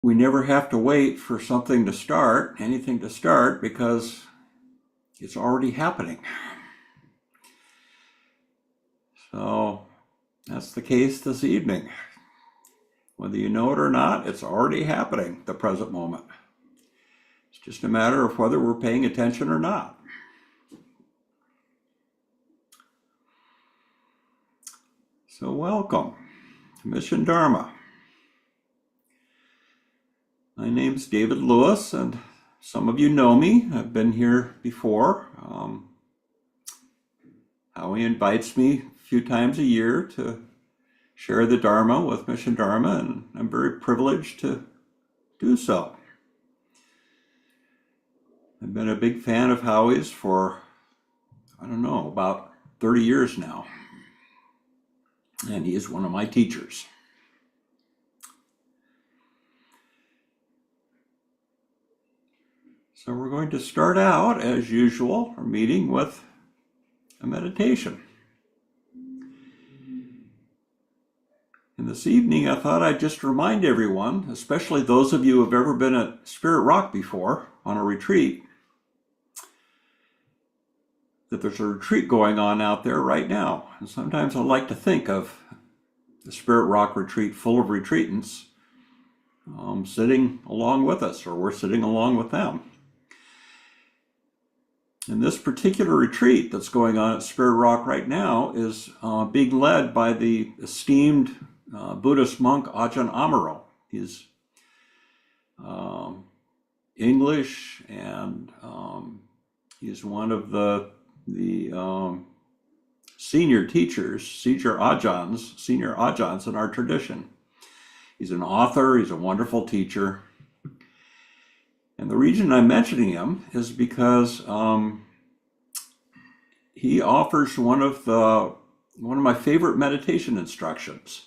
we never have to wait for something to start, anything to start, because it's already happening. So that's the case this evening. Whether you know it or not, it's already happening, the present moment. It's just a matter of whether we're paying attention or not. So welcome to Mission Dharma. My name's David Lewis, and some of you know me. I've been here before. Howie invites me a few times a year to share the Dharma with Mission Dharma, and I'm very privileged to do so. I've been a big fan of Howie's for, I don't know, about 30 years now. And he is one of my teachers. So we're going to start out, as usual, our meeting with a meditation. And this evening, I thought I'd just remind everyone, especially those of you who have ever been at Spirit Rock before on a retreat, that there's a retreat going on out there right now. And sometimes I like to think of the Spirit Rock retreat full of retreatants sitting along with us, or we're sitting along with them. And this particular retreat that's going on at Spirit Rock right now is being led by the esteemed Buddhist monk Ajahn Amaro. He's English, and he's one of the senior teachers, senior ajahns in our tradition. He's an author, he's a wonderful teacher. And the reason I'm mentioning him is because he offers one of my favorite meditation instructions.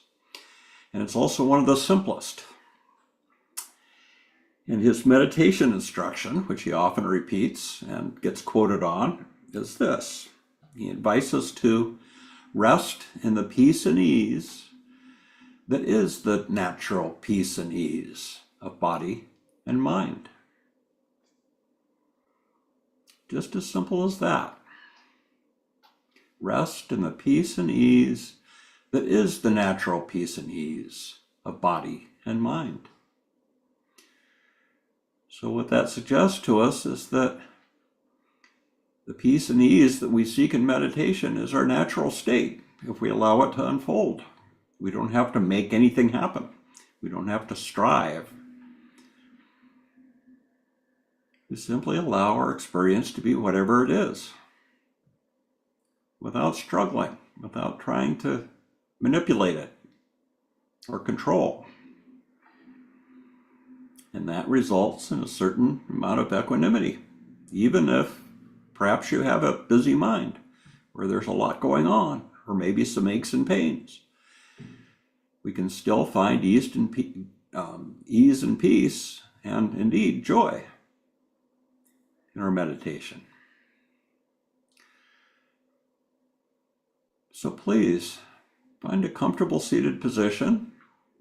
And it's also one of the simplest. And his meditation instruction, which he often repeats and gets quoted on, is this. He invites us to rest in the peace and ease that is the natural peace and ease of body and mind. Just as simple as that. Rest in the peace and ease that is the natural peace and ease of body and mind. So what that suggests to us is that the peace and ease that we seek in meditation is our natural state if we allow it to unfold. We don't have to make anything happen. We don't have to strive. We simply allow our experience to be whatever it is, without struggling, without trying to manipulate it or control. And that results in a certain amount of equanimity, even if perhaps you have a busy mind where there's a lot going on, or maybe some aches and pains. We can still find ease and peace, and indeed joy in our meditation. So please find a comfortable seated position,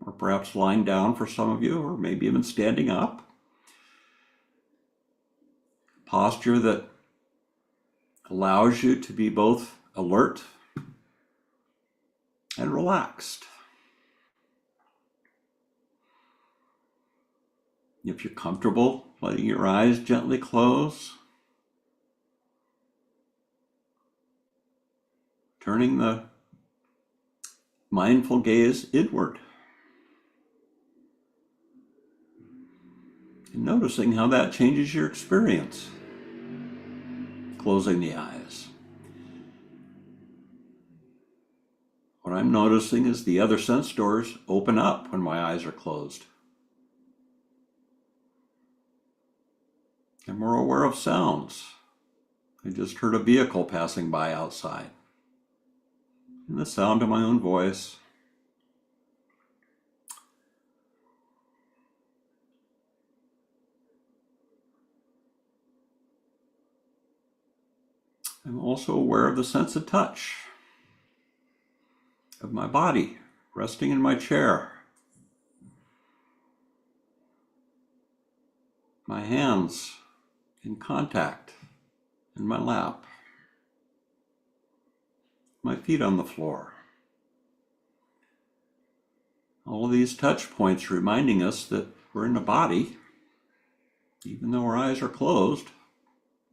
or perhaps lying down for some of you, or maybe even standing up. Posture that allows you to be both alert and relaxed. If you're comfortable, letting your eyes gently close, turning the mindful gaze inward, and noticing how that changes your experience. Closing the eyes. What I'm noticing is the other sense doors open up when my eyes are closed. I'm more aware of sounds. I just heard a vehicle passing by outside. And the sound of my own voice. I'm also aware of the sense of touch, of my body resting in my chair. my hands in contact in my lap, my feet on the floor. All of these touch points reminding us that we're in a body. Even though our eyes are closed,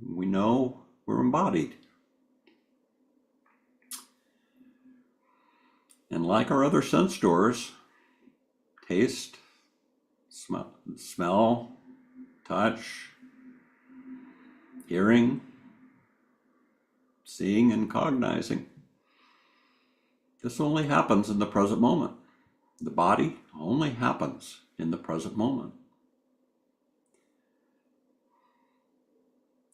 we know we're embodied. And like our other sense doors, taste, smell, touch, hearing, seeing, and cognizing, this only happens in the present moment. The body only happens in the present moment.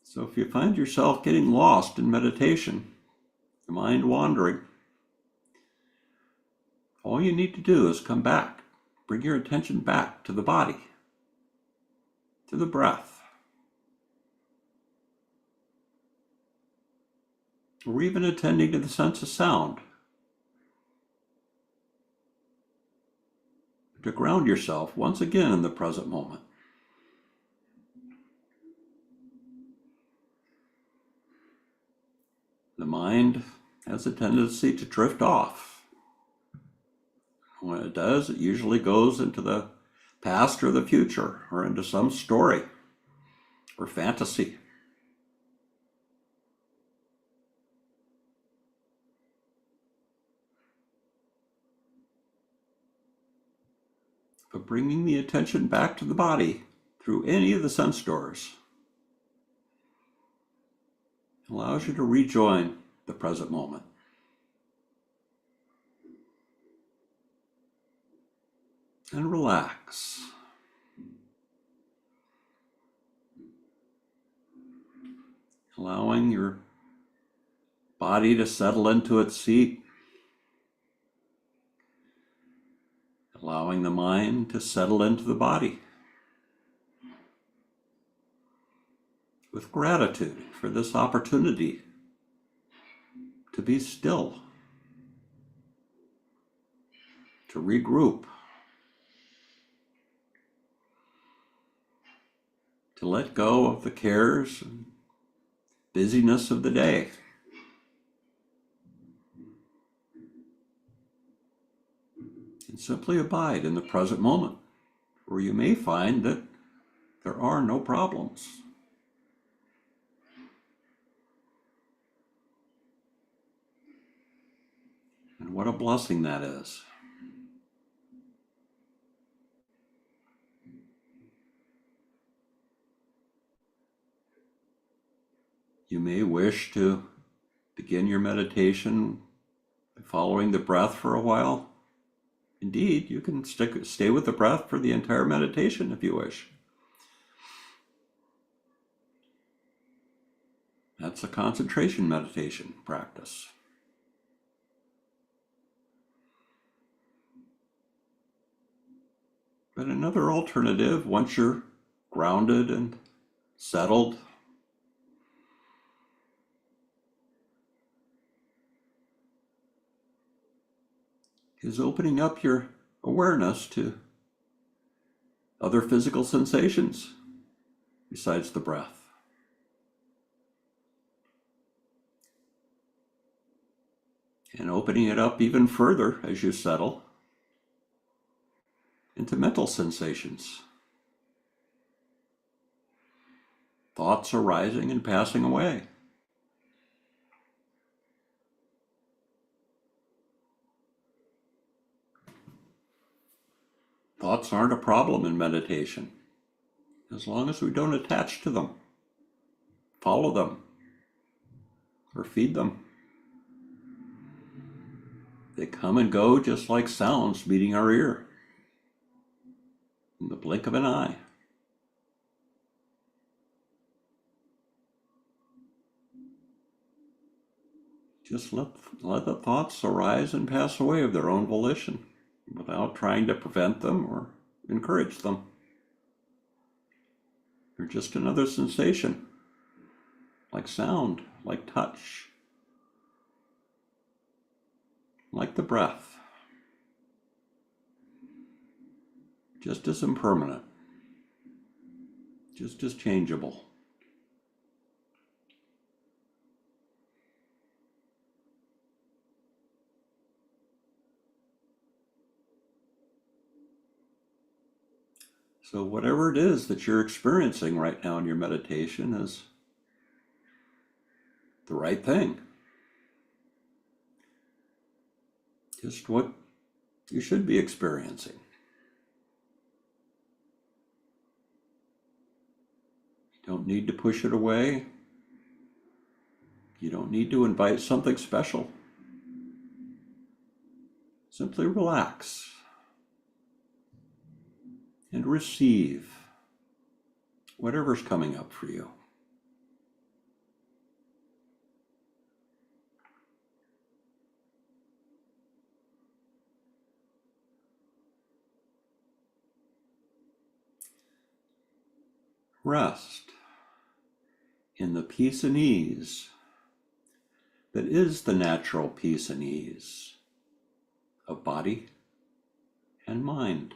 So if you find yourself getting lost in meditation, the mind wandering, all you need to do is come back. Bring your attention back to the body, to the breath, or even attending to the sense of sound, to ground yourself once again in the present moment. The mind has a tendency to drift off. When it does, it usually goes into the past or the future, or into some story or fantasy. But bringing the attention back to the body through any of the sense doors allows you to rejoin the present moment. And relax. Allowing your body to settle into its seat. Allowing the mind to settle into the body. With gratitude for this opportunity to be still, to regroup, to let go of the cares and busyness of the day. And simply abide in the present moment, where you may find that there are no problems. And what a blessing that is. You may wish to begin your meditation by following the breath for a while. Indeed, you can stay with the breath for the entire meditation if you wish. That's a concentration meditation practice. But another alternative, once you're grounded and settled, is opening up your awareness to other physical sensations besides the breath. And opening it up even further as you settle into mental sensations. Thoughts arising and passing away. Thoughts aren't a problem in meditation, as long as we don't attach to them, follow them, or feed them. They come and go just like sounds meeting our ear in the blink of an eye. Just let the thoughts arise and pass away of their own volition, without trying to prevent them or encourage them. They're just another sensation, like sound, like touch, like the breath, just as impermanent. just as changeable. So whatever it is that you're experiencing right now in your meditation is the right thing. Just what you should be experiencing. You don't need to push it away. You don't need to invite something special. Simply relax and receive whatever's coming up for you. Rest in the peace and ease that is the natural peace and ease of body and mind.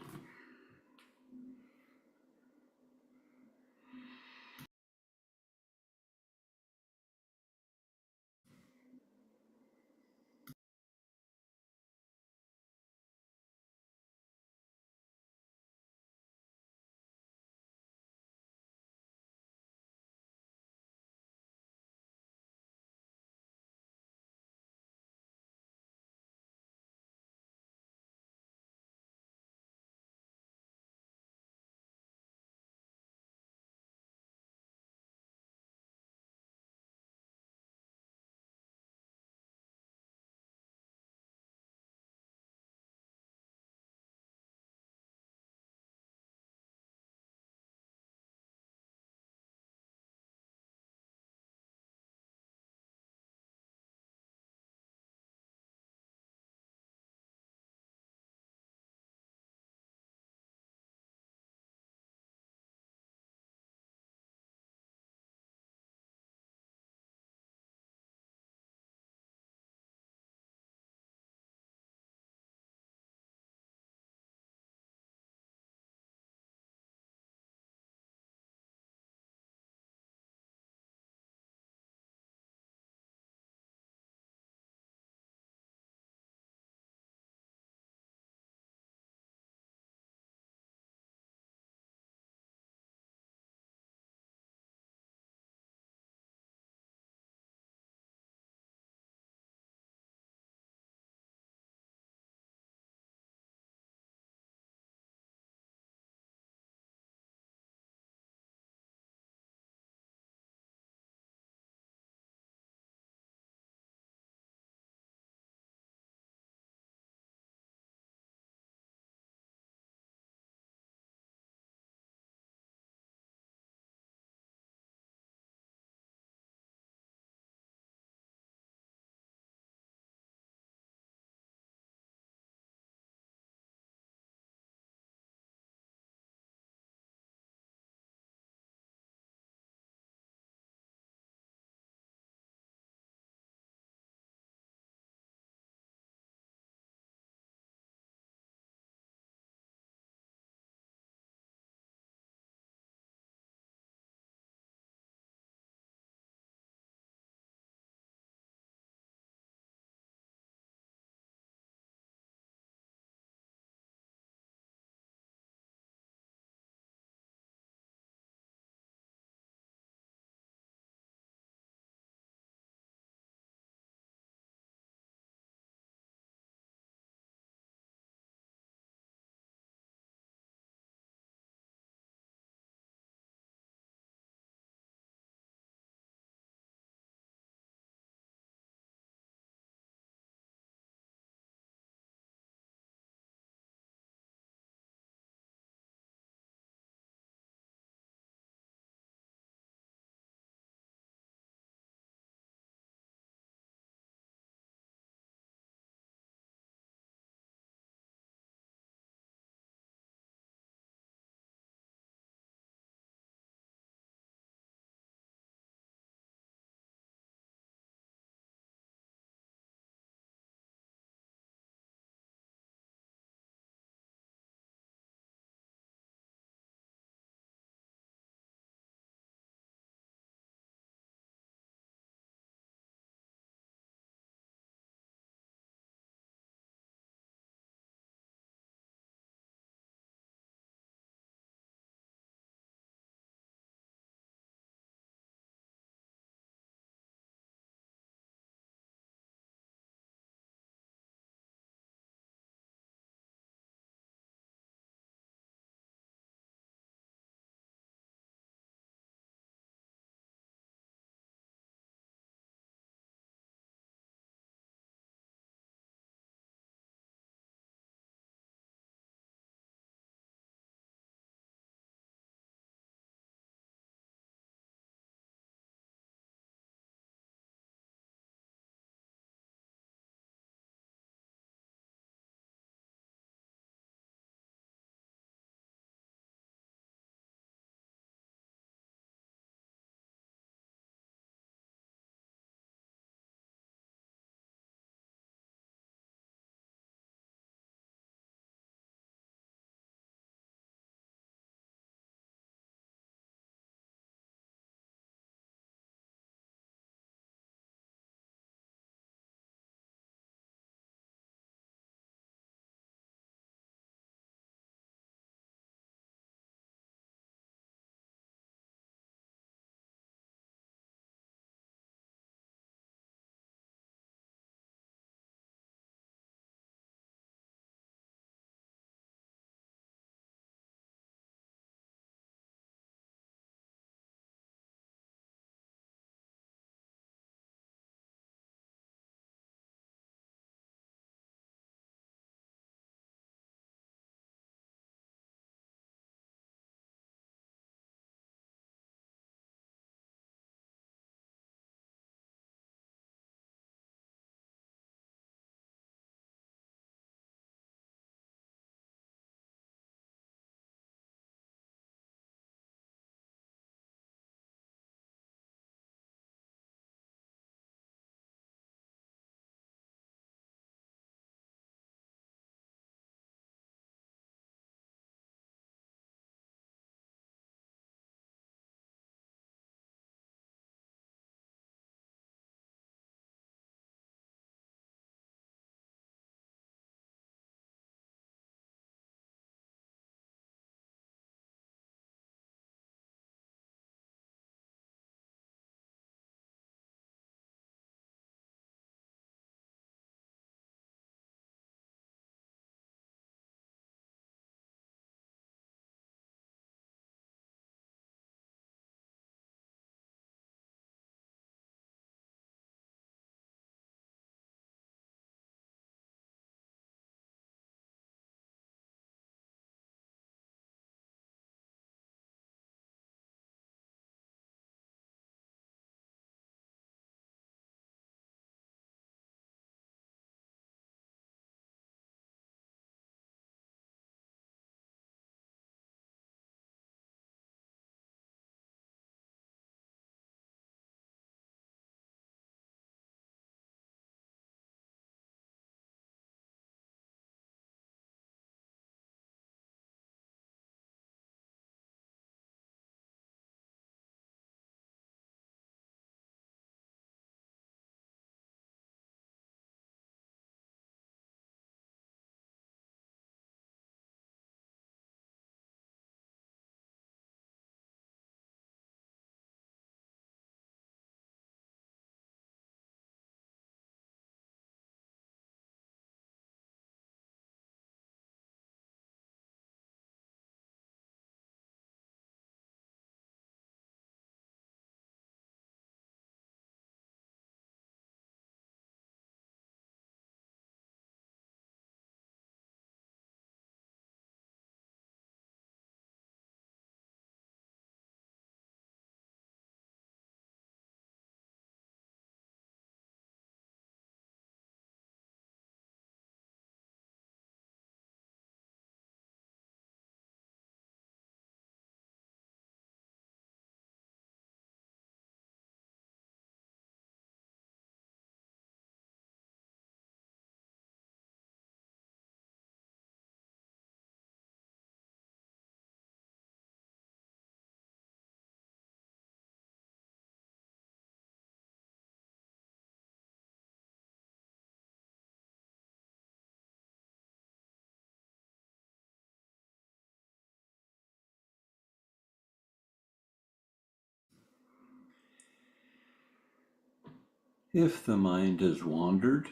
If the mind has wandered,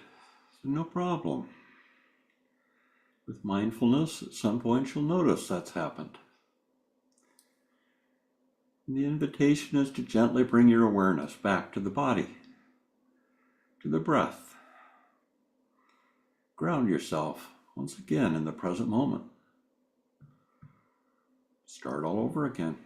no problem. With mindfulness, at some point you'll notice that's happened. And the invitation is to gently bring your awareness back to the body, to the breath. Ground yourself once again in the present moment. Start all over again.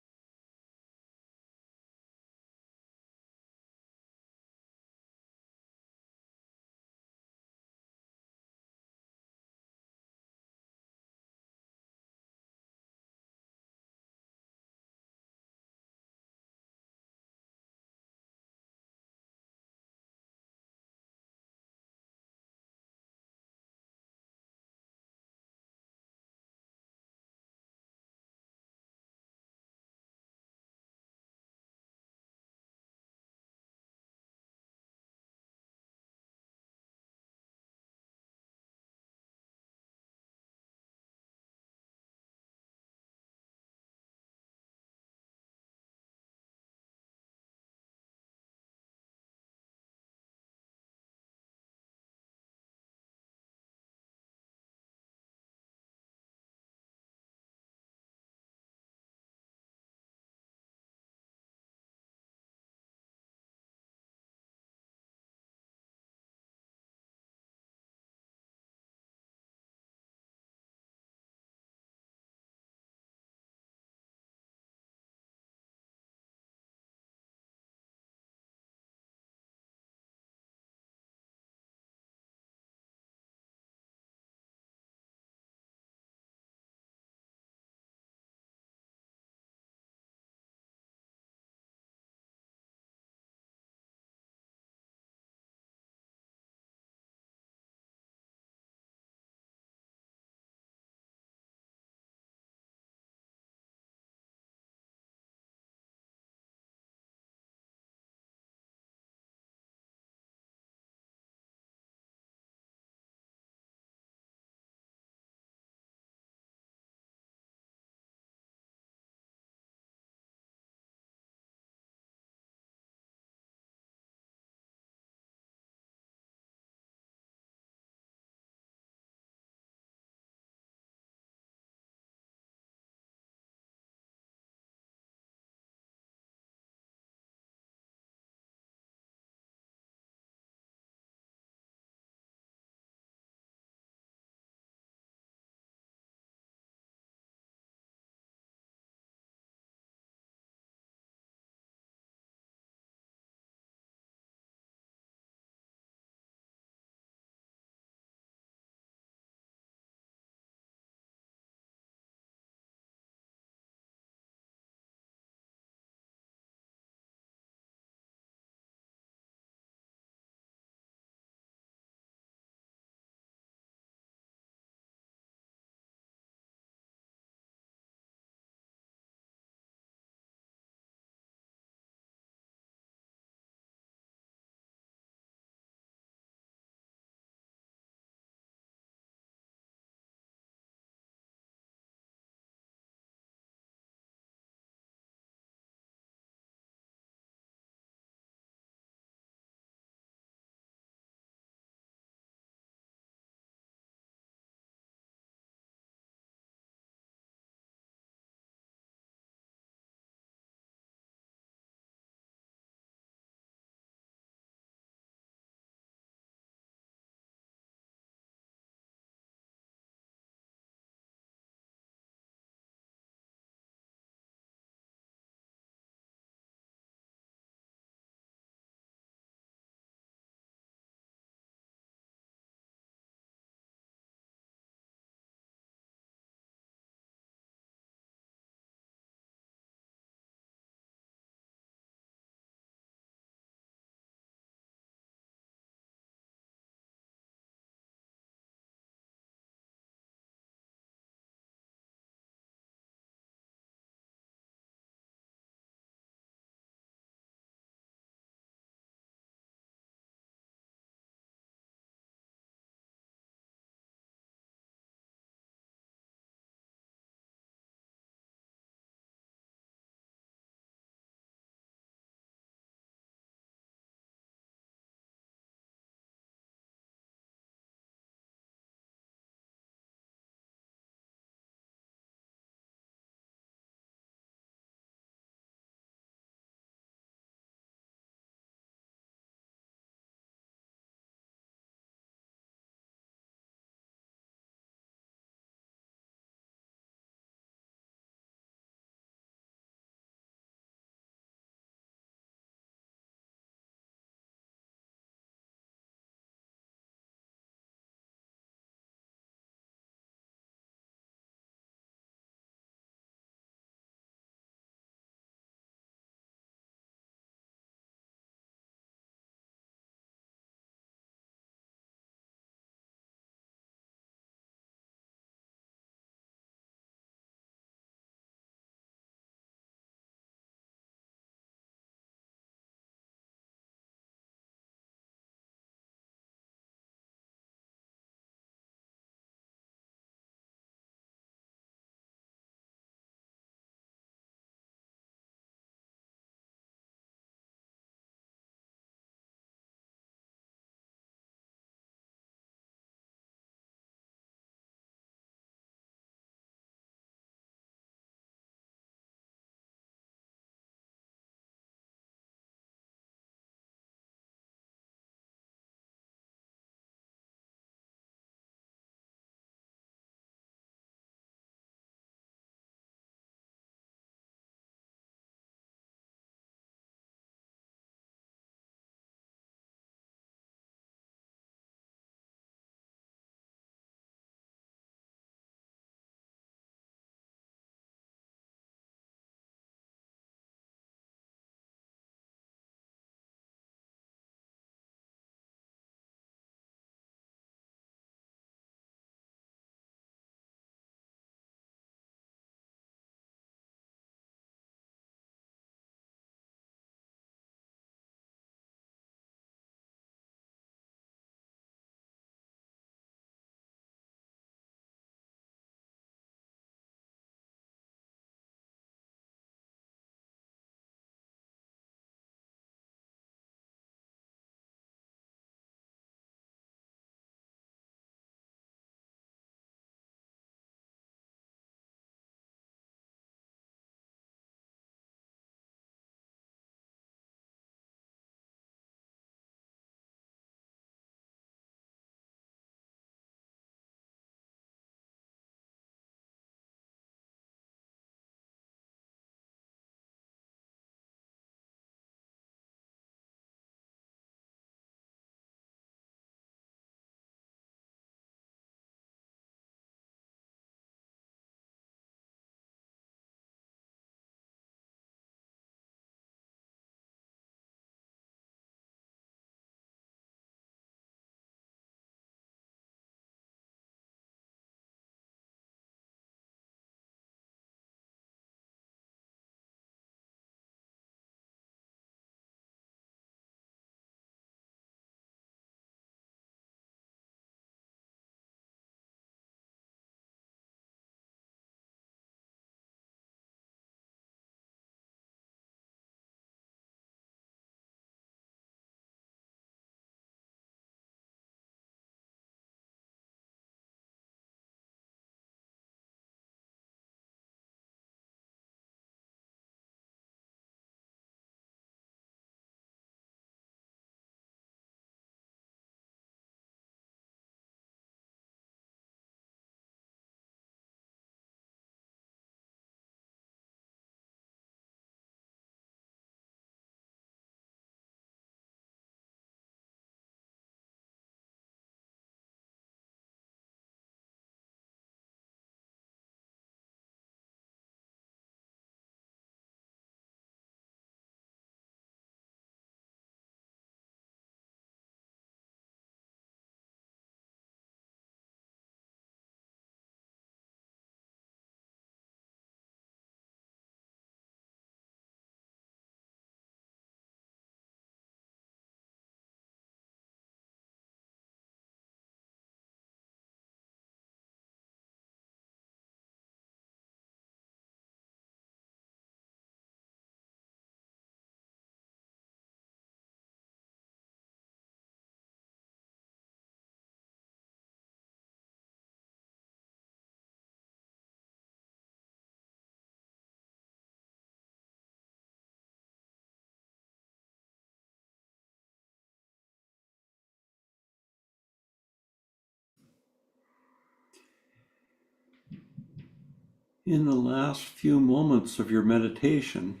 In the last few moments of your meditation,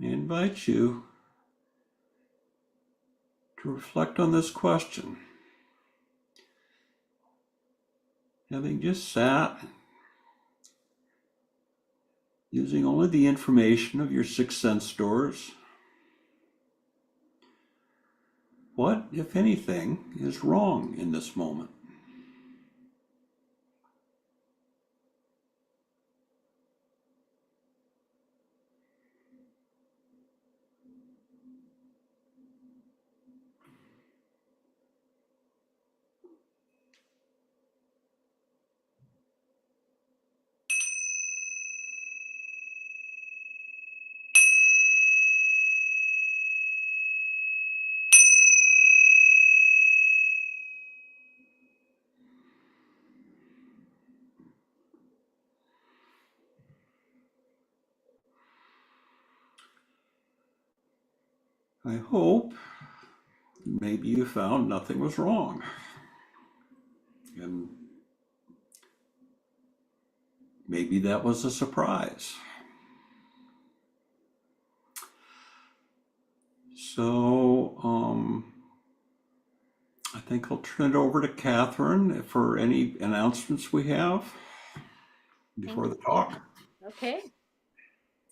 I invite you to reflect on this question. Having just sat, using only the information of your six sense doors, what, if anything, is wrong in this moment? I hope maybe you found nothing was wrong. And maybe that was a surprise. So I think I'll turn it over to Catherine for any announcements we have before the talk. Okay.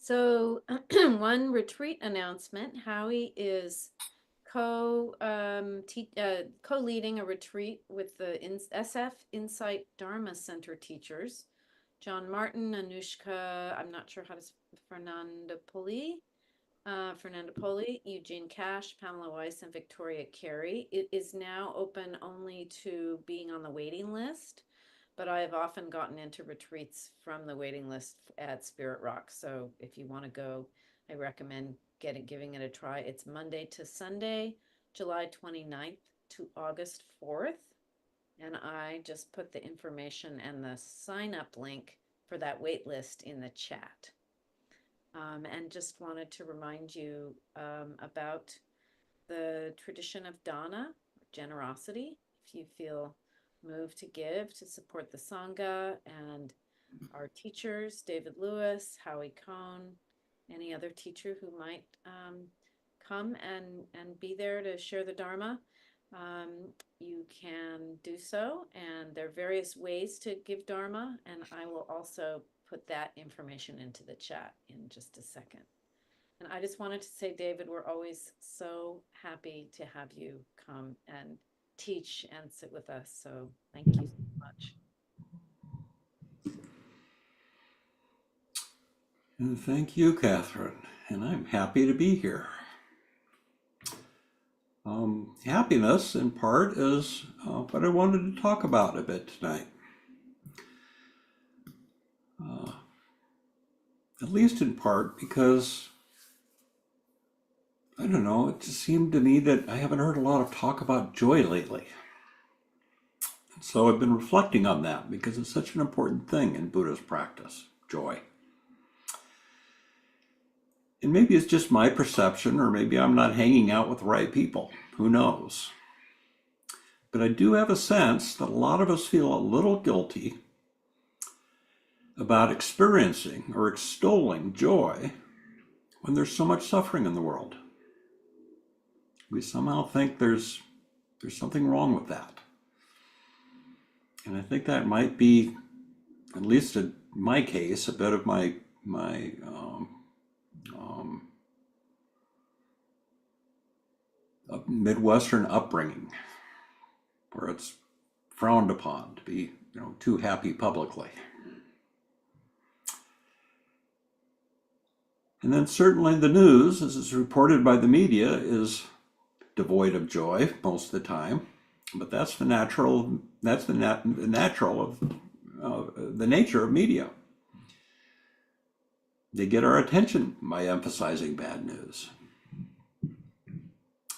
So one retreat announcement. Howie is co-leading a retreat with the SF Insight Dharma Center teachers, John Martin, Anushka, I'm not sure how to, Fernanda Poli, Eugene Cash, Pamela Weiss, and Victoria Carey. It is now open only to being on the waiting list, but I have often gotten into retreats from the waiting list at Spirit Rock. So if you want to go, I recommend giving it a try. It's Monday to Sunday, July 29th to August 4th. And I just put the information and the sign up link for that wait list in the chat. And just wanted to remind you about the tradition of dana, generosity. If you feel moved to give to support the Sangha and our teachers, David Lewis, Howie Cohn, any other teacher who might come and be there to share the Dharma, you can do so. And there are various ways to give Dharma, and I will also put that information into the chat in just a second. And I just wanted to say, David, we're always so happy to have you come and teach and sit with us. So thank you so much. And thank you, Catherine. And I'm happy to be here. Happiness, in part, is what I wanted to talk about a bit tonight. At least in part because, I don't know, it just seemed to me that I haven't heard a lot of talk about joy lately. So I've been reflecting on that because it's such an important thing in Buddha's practice, joy. And maybe it's just my perception, or maybe I'm not hanging out with the right people. Who knows? But I do have a sense that a lot of us feel a little guilty about experiencing or extolling joy when there's so much suffering in the world. We somehow think there's something wrong with that. And I think that might be, at least in my case, a bit of my Midwestern upbringing, where it's frowned upon to be, too happy publicly. And then certainly the news, as is reported by the media, is devoid of joy most of the time. But that's the natural. That's the natural of the nature of media. They get our attention by emphasizing bad news.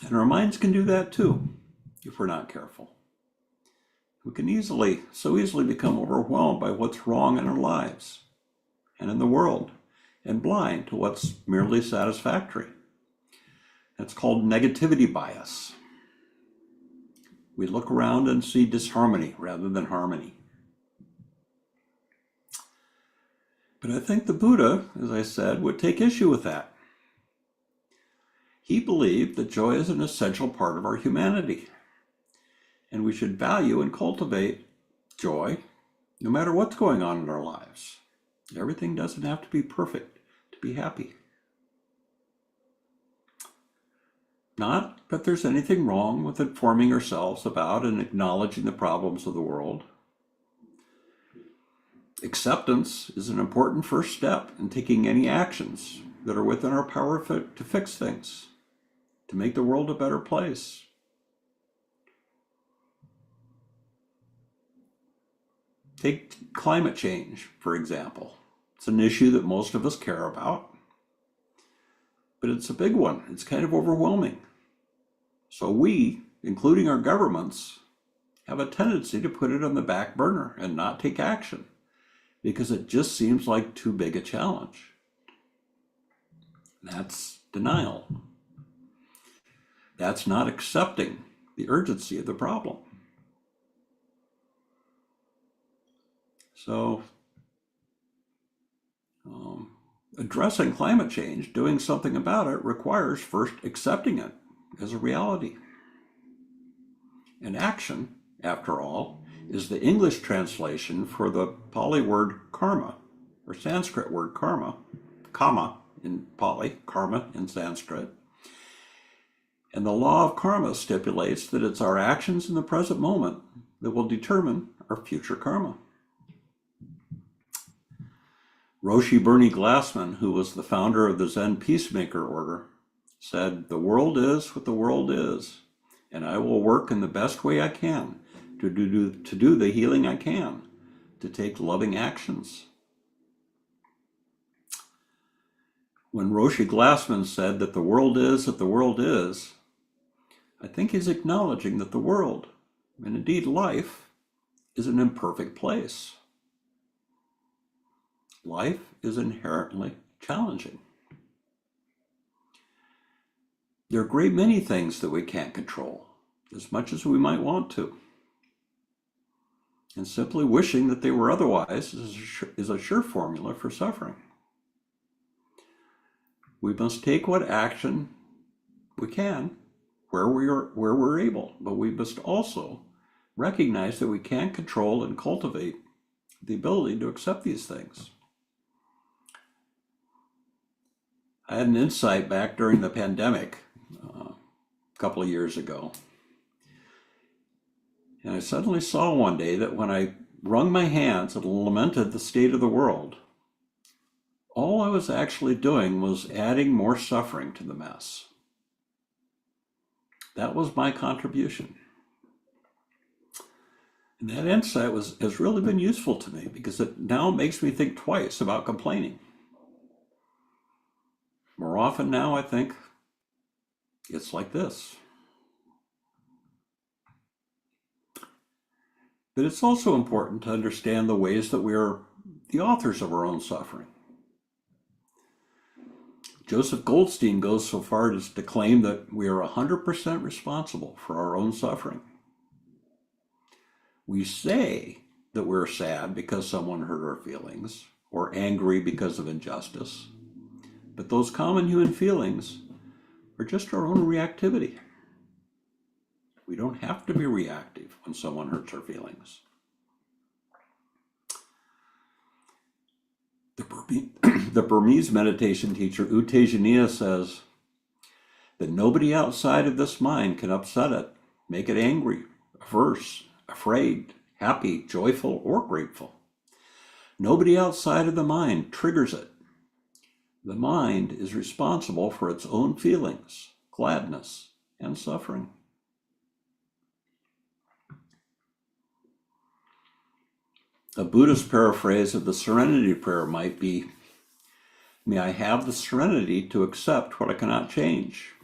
And our minds can do that too, if we're not careful. We can so easily become overwhelmed by what's wrong in our lives and in the world, and blind to what's merely satisfactory. That's called negativity bias. We look around and see disharmony rather than harmony. But I think the Buddha, as I said, would take issue with that. He believed that joy is an essential part of our humanity, and we should value and cultivate joy no matter what's going on in our lives. Everything doesn't have to be perfect to be happy. Not that there's anything wrong with informing ourselves about and acknowledging the problems of the world. Acceptance is an important first step in taking any actions that are within our power to fix things, to make the world a better place. Take climate change, for example. It's an issue that most of us care about, but it's a big one. It's kind of overwhelming. So we, including our governments, have a tendency to put it on the back burner and not take action because it just seems like too big a challenge. That's denial. That's not accepting the urgency of the problem. So, addressing climate change, doing something about it, requires first accepting it as a reality. And action, after all, is the English translation for the Pali word karma, or Sanskrit word karma, kama in Pali, karma in Sanskrit. And the law of karma stipulates that it's our actions in the present moment that will determine our future karma. Roshi Bernie Glassman, who was the founder of the Zen Peacemaker Order, said, "The world is what the world is, and I will work in the best way I can to do the healing I can, to take loving actions." When Roshi Glassman said that the world is what the world is, I think he's acknowledging that the world, and indeed life, is an imperfect place. Life is inherently challenging. There are a great many things that we can't control, as much as we might want to. And simply wishing that they were otherwise is a sure formula for suffering. We must take what action we can where we're able, but we must also recognize that we can't control and cultivate the ability to accept these things. I had an insight back during the pandemic a couple of years ago. And I suddenly saw one day that when I wrung my hands and lamented the state of the world, all I was actually doing was adding more suffering to the mess. That was my contribution. And that insight has really been useful to me because it now makes me think twice about complaining. More often now, I think it's like this. But it's also important to understand the ways that we are the authors of our own suffering. Joseph Goldstein goes so far as to claim that we are 100% responsible for our own suffering. We say that we're sad because someone hurt our feelings, or angry because of injustice, but those common human feelings are just our own reactivity. We don't have to be reactive when someone hurts our feelings. The Burmese meditation teacher U Tejaniya says that nobody outside of this mind can upset it, make it angry, averse, afraid, happy, joyful, or grateful. Nobody outside of the mind triggers it. The mind is responsible for its own feelings, gladness, and suffering. A Buddhist paraphrase of the Serenity Prayer might be, "May I have the serenity to accept what I cannot change,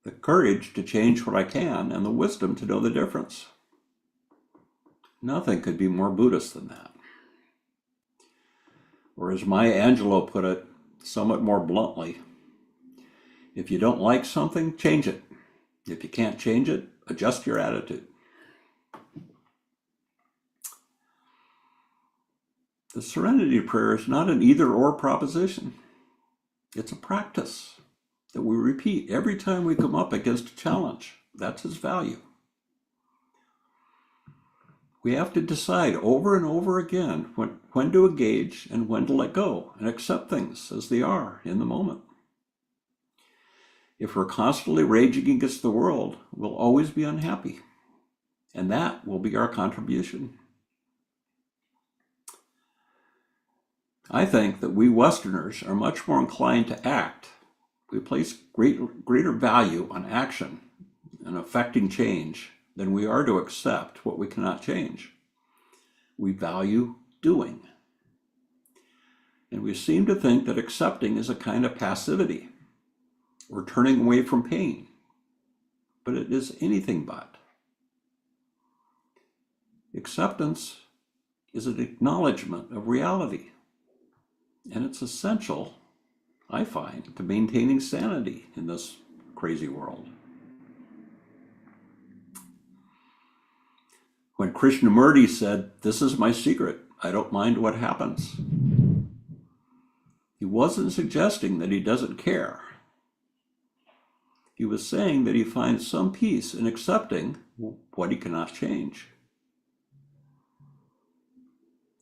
the courage to change what I can, and the wisdom to know the difference." Nothing could be more Buddhist than that. Or as Maya Angelou put it, somewhat more bluntly, if you don't like something, change it. If you can't change it, adjust your attitude. The serenity prayer is not an either-or proposition. It's a practice that we repeat every time we come up against a challenge. That's its value. We have to decide over and over again when to engage and when to let go and accept things as they are in the moment. If we're constantly raging against the world, we'll always be unhappy. And that will be our contribution. I think that we Westerners are much more inclined to act. We place greater value on action and affecting change than we are to accept what we cannot change. We value doing. And we seem to think that accepting is a kind of passivity or turning away from pain. But it is anything but. Acceptance is an acknowledgement of reality. And it's essential, I find, to maintaining sanity in this crazy world. When Krishnamurti said, "This is my secret, I don't mind what happens," he wasn't suggesting that he doesn't care. He was saying that he finds some peace in accepting what he cannot change.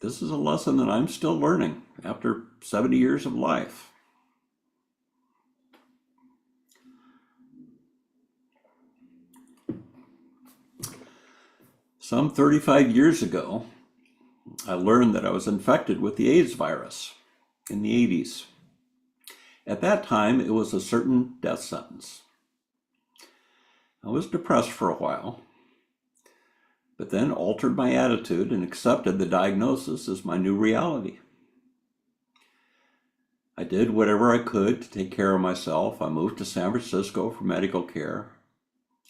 This is a lesson that I'm still learning after 70 years of life. Some 35 years ago, I learned that I was infected with the AIDS virus in the 80s. At that time, it was a certain death sentence. I was depressed for a while, but then altered my attitude and accepted the diagnosis as my new reality. I did whatever I could to take care of myself. I moved to San Francisco for medical care,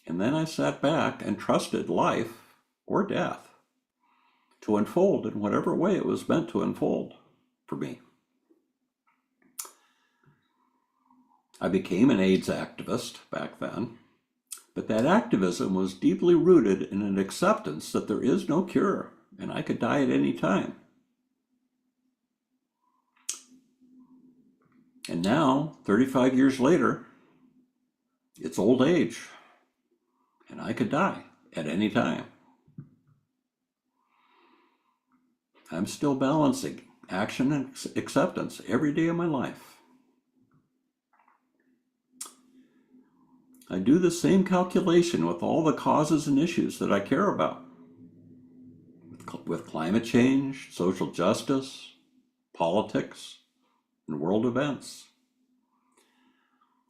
and then I sat back and trusted life or death to unfold in whatever way it was meant to unfold for me. I became an AIDS activist back then, but that activism was deeply rooted in an acceptance that there is no cure and I could die at any time. And now, 35 years later, it's old age and I could die at any time. I'm still balancing action and acceptance every day of my life. I do the same calculation with all the causes and issues that I care about. With climate change, social justice, politics, and world events.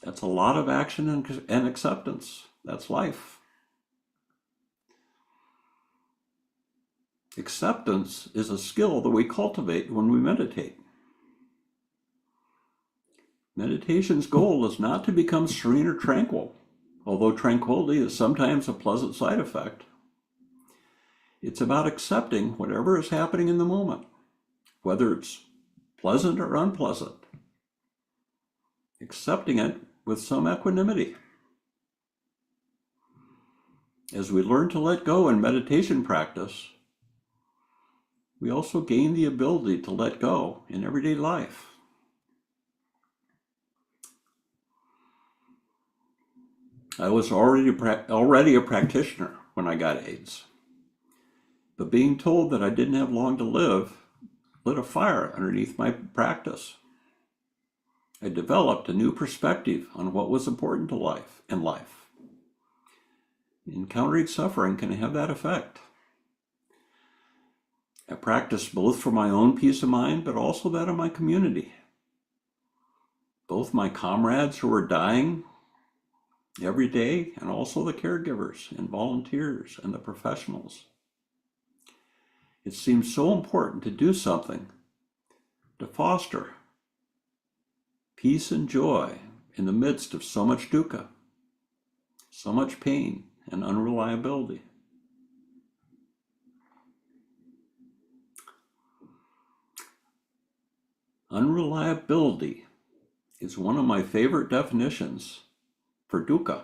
That's a lot of action and acceptance. That's life. Acceptance is a skill that we cultivate when we meditate. Meditation's goal is not to become serene or tranquil, although tranquility is sometimes a pleasant side effect. It's about accepting whatever is happening in the moment, whether it's pleasant or unpleasant. Accepting it with some equanimity. As we learn to let go in meditation practice, we also gain the ability to let go in everyday life. I was already a practitioner when I got AIDS, but being told that I didn't have long to live lit a fire underneath my practice. I developed a new perspective on what was important to life. Encountering suffering can have that effect. I practice both for my own peace of mind, but also that of my community. Both my comrades who are dying every day, and also the caregivers and volunteers and the professionals. It seems so important to do something to foster peace and joy in the midst of so much dukkha, so much pain and unreliability. Unreliability is one of my favorite definitions for dukkha.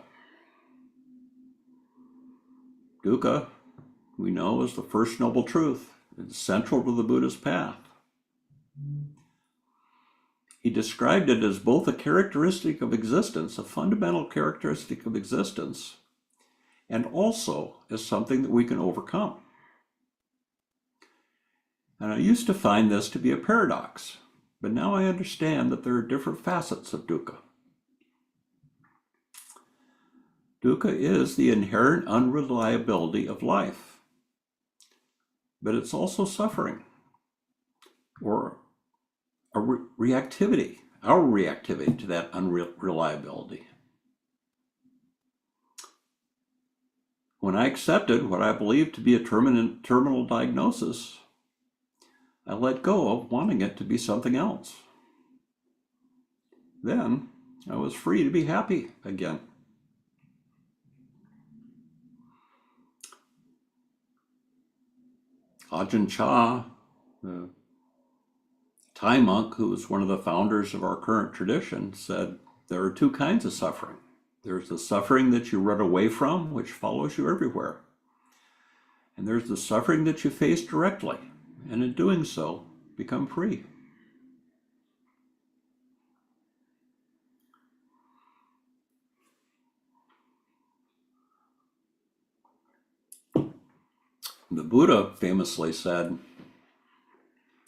Dukkha, we know, is the first noble truth. It's central to the Buddhist path. He described it as both a characteristic of existence, a fundamental characteristic of existence, and also as something that we can overcome. And I used to find this to be a paradox, but now I understand that there are different facets of dukkha. Dukkha is the inherent unreliability of life, but it's also suffering, or a reactivity, our reactivity to that unreliability. When I accepted what I believed to be a terminal diagnosis, I let go of wanting it to be something else. Then I was free to be happy again. Ajahn Chah, the Thai monk who was one of the founders of our current tradition, said there are two kinds of suffering. There's the suffering that you run away from, which follows you everywhere. And there's the suffering that you face directly, and in doing so, become free. The Buddha famously said,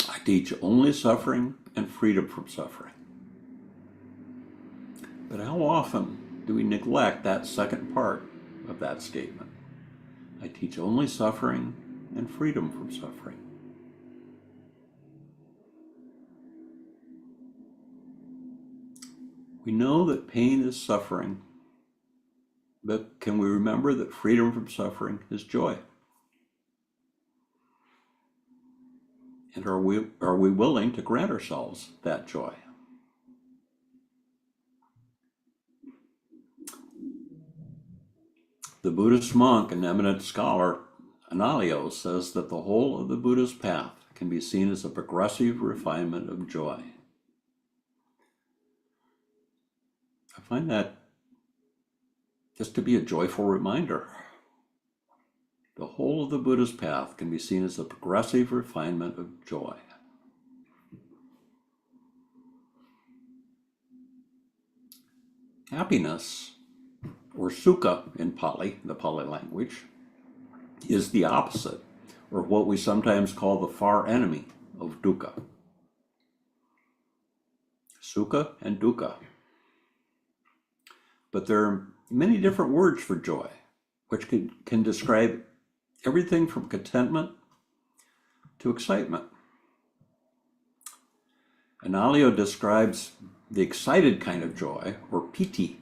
I teach only suffering and freedom from suffering. But how often do we neglect that second part of that statement? I teach only suffering and freedom from suffering. We know that pain is suffering, but can we remember that freedom from suffering is joy? And are we willing to grant ourselves that joy? The Buddhist monk and eminent scholar Analayo says that the whole of the Buddha's path can be seen as a progressive refinement of joy. I find that just to be a joyful reminder. The whole of the Buddha's path can be seen as a progressive refinement of joy. Happiness, or sukha in Pali, the Pali language, is the opposite, or what we sometimes call the far enemy of dukkha. Sukha and dukkha. But there are many different words for joy, which can describe everything from contentment to excitement. Analayo describes the excited kind of joy, or piti,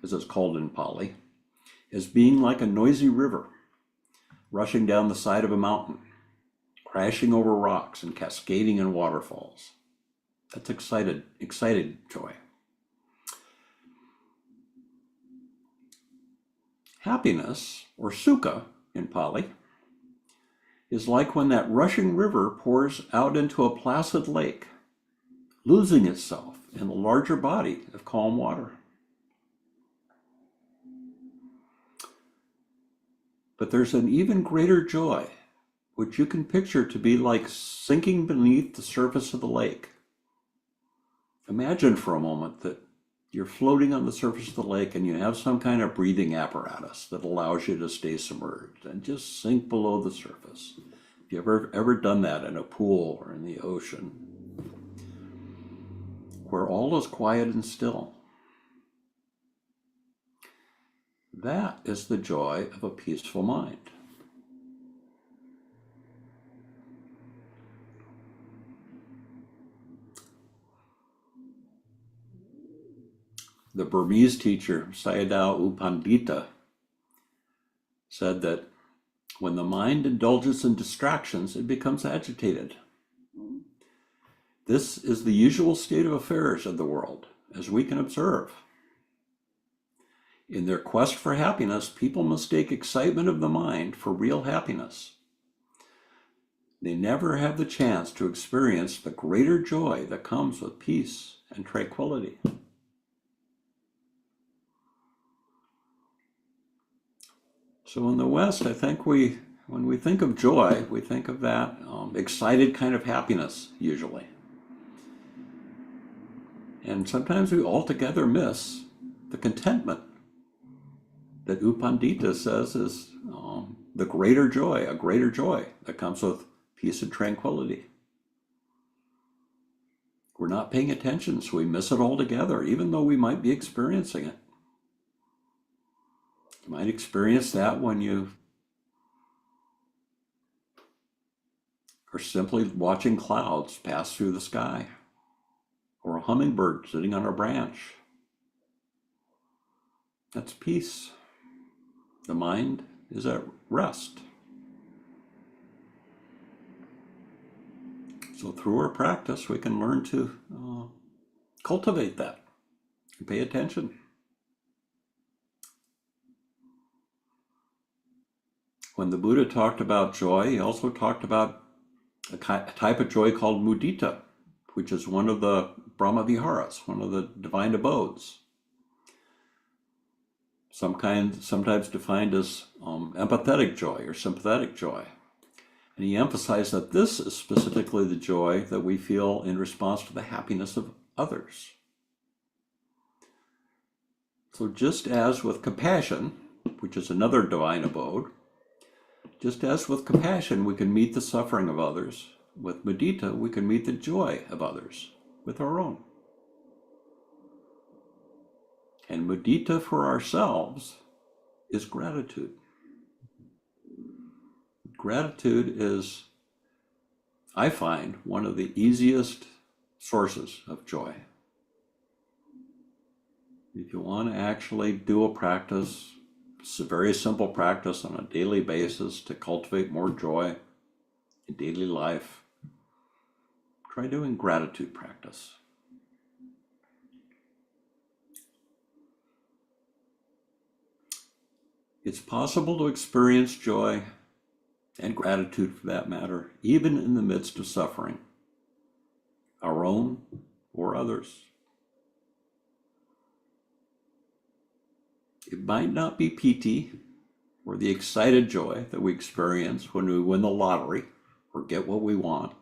as it's called in Pali, as being like a noisy river rushing down the side of a mountain, crashing over rocks and cascading in waterfalls. That's excited joy. Happiness, or sukha in Pali, is like when that rushing river pours out into a placid lake, losing itself in a larger body of calm water. But there's an even greater joy, which you can picture to be like sinking beneath the surface of the lake. Imagine for a moment that you're floating on the surface of the lake and you have some kind of breathing apparatus that allows you to stay submerged and just sink below the surface. If you ever done that in a pool or in the ocean, where all is quiet and still, that is the joy of a peaceful mind. The Burmese teacher Sayadaw U Pandita said that when the mind indulges in distractions, it becomes agitated. This is the usual state of affairs of the world, as we can observe. In their quest for happiness, people mistake excitement of the mind for real happiness. They never have the chance to experience the greater joy that comes with peace and tranquility. So in the West, I think when we think of joy, we think of that excited kind of happiness, usually. And sometimes we altogether miss the contentment that U Pandita says is the greater joy, a greater joy that comes with peace and tranquility. We're not paying attention, so we miss it altogether, even though we might be experiencing it. You might experience that when you are simply watching clouds pass through the sky, or a hummingbird sitting on a branch. That's peace. The mind is at rest. So through our practice, we can learn to cultivate that and pay attention. When the Buddha talked about joy, he also talked about a type of joy called mudita, which is one of the Brahma Viharas, one of the divine abodes. Sometimes defined as empathetic joy or sympathetic joy. And he emphasized that this is specifically the joy that we feel in response to the happiness of others. So just as with compassion, which is another divine abode, just as with compassion we can meet the suffering of others, with mudita we can meet the joy of others with our own. And mudita for ourselves is gratitude. Gratitude is, I find, one of the easiest sources of joy. If you want to actually do a practice, it's a very simple practice on a daily basis to cultivate more joy in daily life, try doing gratitude practice. It's possible to experience joy and gratitude for that matter, even in the midst of suffering, our own or others. It might not be piti or the excited joy that we experience when we win the lottery or get what we want.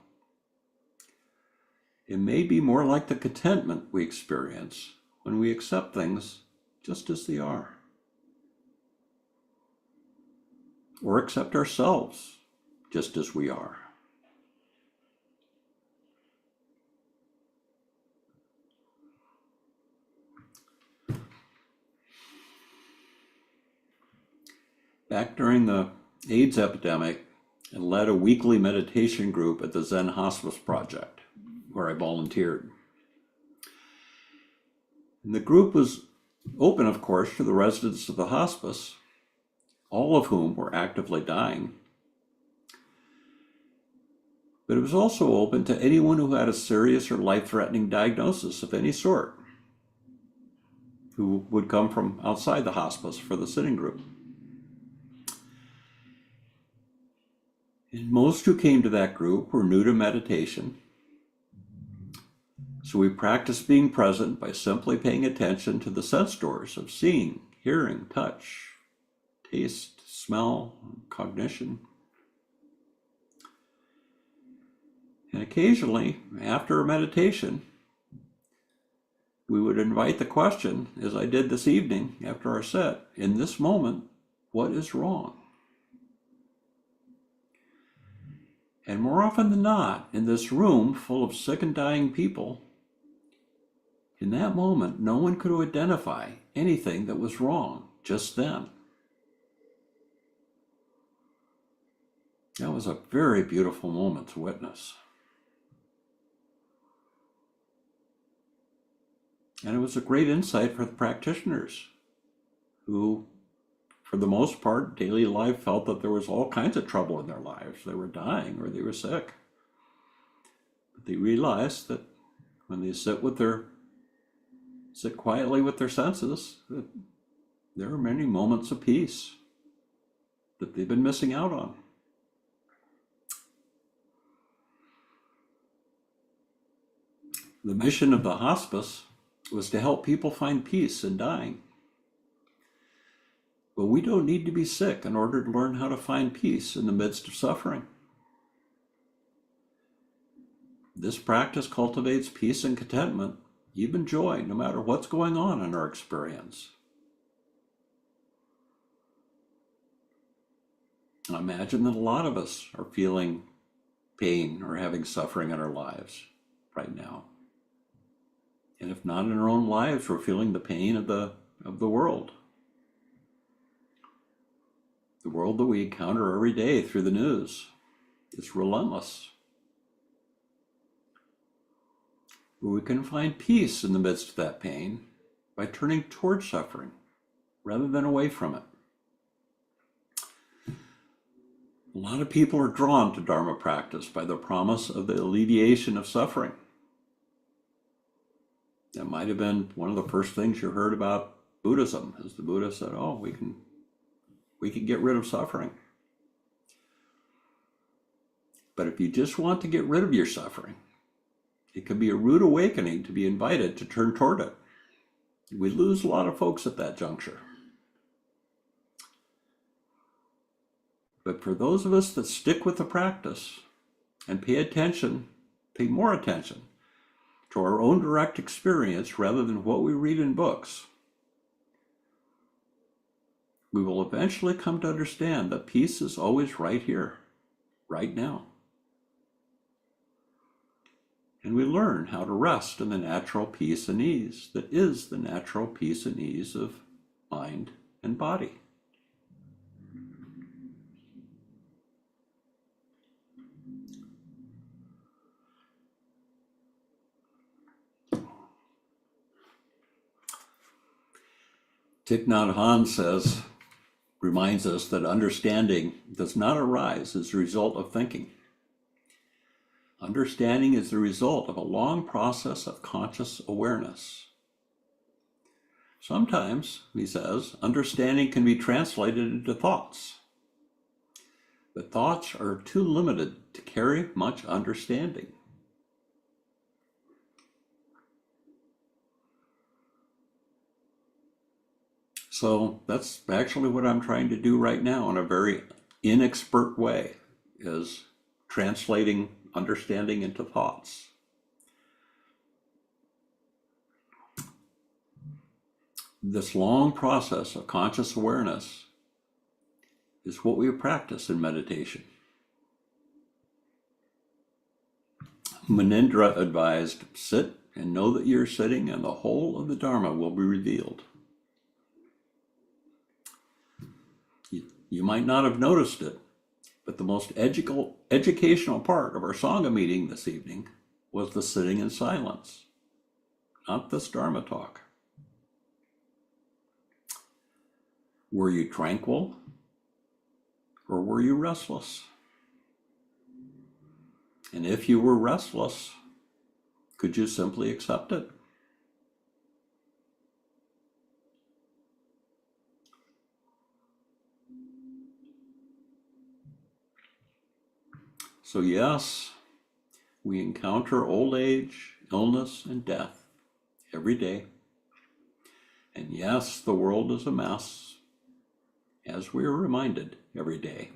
It may be more like the contentment we experience when we accept things just as they are, or accept ourselves just as we are. Back during the AIDS epidemic, I led a weekly meditation group at the Zen Hospice Project, where I volunteered. And the group was open, of course, to the residents of the hospice, all of whom were actively dying. But it was also open to anyone who had a serious or life-threatening diagnosis of any sort, who would come from outside the hospice for the sitting group. And most who came to that group were new to meditation. So we practiced being present by simply paying attention to the sense doors of seeing, hearing, touch, taste, smell, cognition. And occasionally, after a meditation, we would invite the question, as I did this evening after our set, in this moment, what is wrong? And more often than not, in this room full of sick and dying people, in that moment, no one could identify anything that was wrong just then. That was a very beautiful moment to witness. And it was a great insight for the practitioners who, for the most part, daily life felt that there was all kinds of trouble in their lives. They were dying or they were sick. But they realized that when they sit quietly with their senses, that there are many moments of peace that they've been missing out on. The mission of the hospice was to help people find peace in dying. But we don't need to be sick in order to learn how to find peace in the midst of suffering. This practice cultivates peace and contentment even joy, no matter what's going on in our experience. I imagine that a lot of us are feeling pain or having suffering in our lives right now. And if not in our own lives, we're feeling the pain of the world. The world that we encounter every day through the news. It's relentless. But we can find peace in the midst of that pain by turning towards suffering rather than away from it. A lot of people are drawn to Dharma practice by the promise of the alleviation of suffering. That might have been one of the first things you heard about Buddhism, as the Buddha said, oh, we can get rid of suffering. But if you just want to get rid of your suffering, it can be a rude awakening to be invited to turn toward it. We lose a lot of folks at that juncture. But for those of us that stick with the practice and pay more attention to our own direct experience rather than what we read in books, we will eventually come to understand that peace is always right here, right now. And we learn how to rest in the natural peace and ease that is the natural peace and ease of mind and body. Thich Nhat Hanh reminds us that understanding does not arise as a result of thinking. Understanding is the result of a long process of conscious awareness. Sometimes, he says, understanding can be translated into thoughts. But thoughts are too limited to carry much understanding. So that's actually what I'm trying to do right now in a very inexpert way, is translating understanding into thoughts. This long process of conscious awareness is what we practice in meditation. Munindra advised, sit and know that you're sitting and the whole of the Dharma will be revealed. You might not have noticed it, but the most educational part of our Sangha meeting this evening was the sitting in silence, not this Dharma talk. Were you tranquil or were you restless? And if you were restless, could you simply accept it? So yes, we encounter old age, illness, and death every day. And yes, the world is a mess, as we are reminded every day.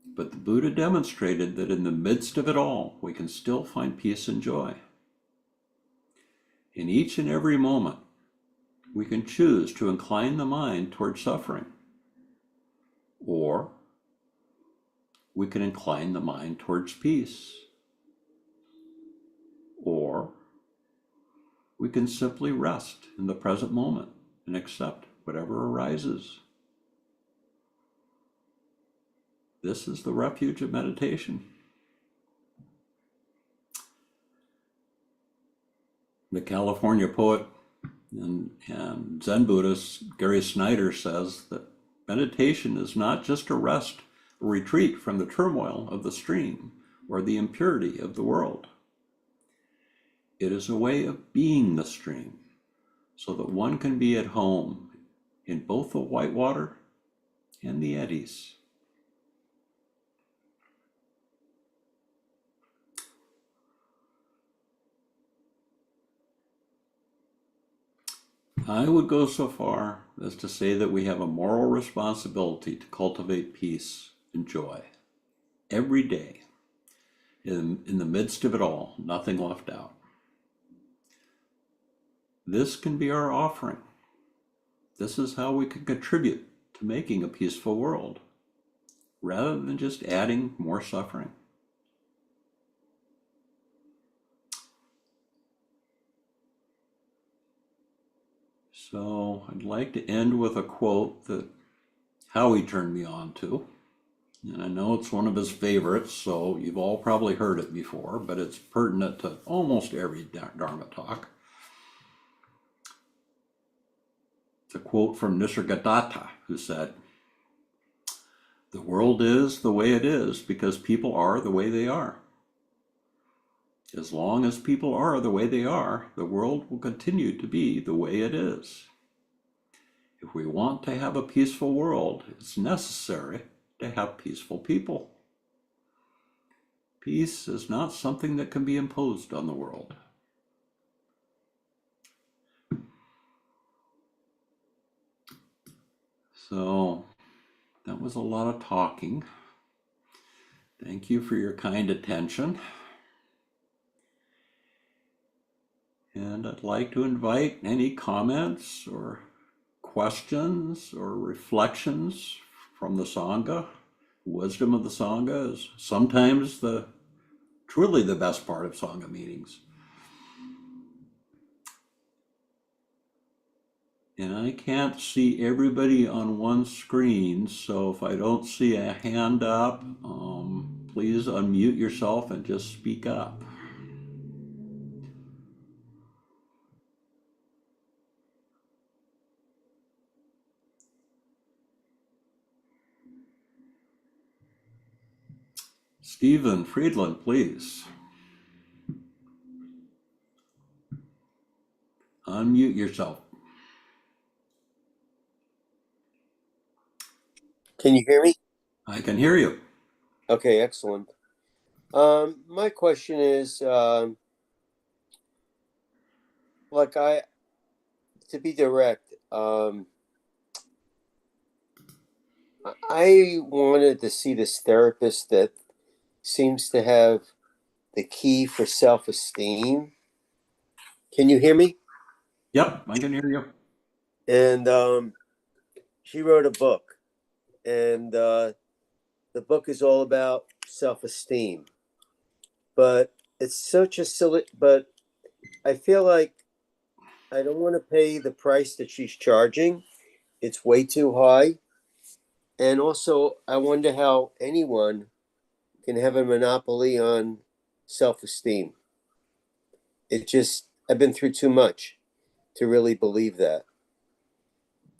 But the Buddha demonstrated that in the midst of it all, we can still find peace and joy. In each and every moment, we can choose to incline the mind toward suffering, or we can incline the mind towards peace, or we can simply rest in the present moment and accept whatever arises. This is the refuge of meditation. The California poet and Zen Buddhist Gary Snyder says that meditation is not just a retreat from the turmoil of the stream or the impurity of the world. It is a way of being the stream so that one can be at home in both the white water and the eddies. I would go so far as to say that we have a moral responsibility to cultivate peace and joy every day in the midst of it all, nothing left out. This can be our offering. This is how we can contribute to making a peaceful world, rather than just adding more suffering. So I'd like to end with a quote that Howie turned me on to. And I know it's one of his favorites, so you've all probably heard it before, but it's pertinent to almost every Dharma talk. It's a quote from Nisargadatta, who said, "The world is the way it is because people are the way they are. As long as people are the way they are, the world will continue to be the way it is. If we want to have a peaceful world, it's necessary to have peaceful people. Peace is not something that can be imposed on the world." So that was a lot of talking. Thank you for your kind attention. And I'd like to invite any comments or questions or reflections from the Sangha. Wisdom of the Sangha is sometimes truly the best part of Sangha meetings. And I can't see everybody on one screen, so if I don't see a hand up, please unmute yourself and just speak up. Stephen Friedland, please. Unmute yourself. Can you hear me? I can hear you. Okay, excellent. My question is, to be direct, I wanted to see this therapist that seems to have the key for self-esteem. Can you hear me? Yep, I can hear you. And she wrote a book, and the book is all about self-esteem. But it's such a silly, but I feel like I don't want to pay the price that she's charging. It's way too high. And also, I wonder how anyone can have a monopoly on self-esteem. I've been through too much to really believe that.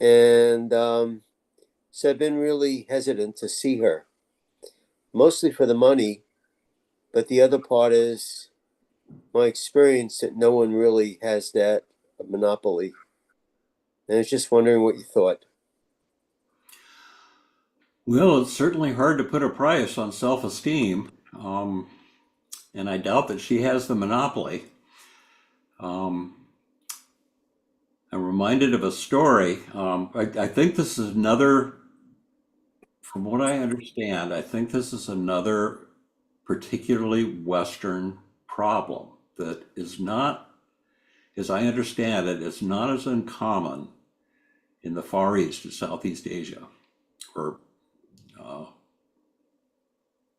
And so I've been really hesitant to see her, mostly for the money. But the other part is my experience that no one really has that monopoly. And I was just wondering what you thought. Well, it's certainly hard to put a price on self-esteem, and I doubt that she has the monopoly. I'm reminded of a story. I think this is another, from what I understand, I think this is another particularly Western problem that is not, as I understand it, is not as uncommon in the Far East or Southeast Asia, where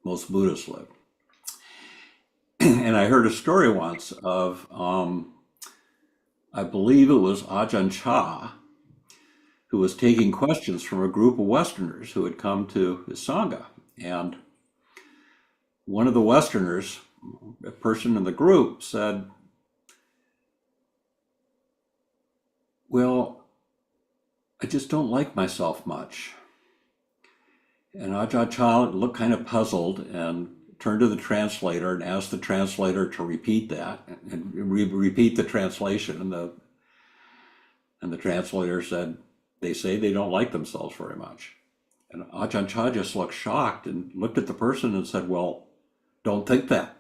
most Buddhists live. And I heard a story once of, I believe it was Ajahn Chah, who was taking questions from a group of Westerners who had come to his Sangha. And one of the Westerners, a person in the group, said, "Well, I just don't like myself much." And Ajahn Chah looked kind of puzzled and turned to the translator and asked the translator to repeat that and repeat the translation. And the translator said, "They say they don't like themselves very much." And Ajahn Chah just looked shocked and looked at the person and said, "Well, don't think that."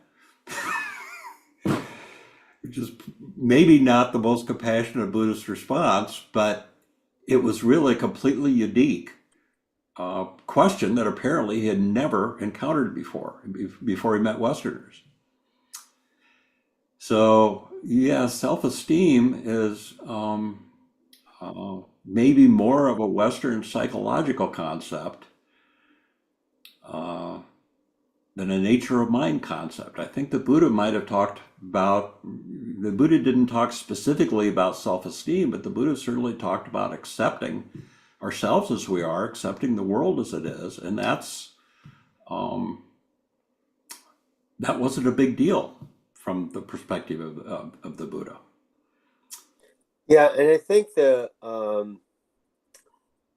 Which is maybe not the most compassionate Buddhist response, but it was really completely unique question that apparently he had never encountered before he met Westerners. So, yeah, self-esteem is maybe more of a Western psychological concept uh, than a nature of mind concept. I think the Buddha might have the Buddha didn't talk specifically about self-esteem, but the Buddha certainly talked about accepting ourselves as we are, accepting the world as it is, and um, that wasn't a big deal from the perspective of the Buddha. Yeah, and I think the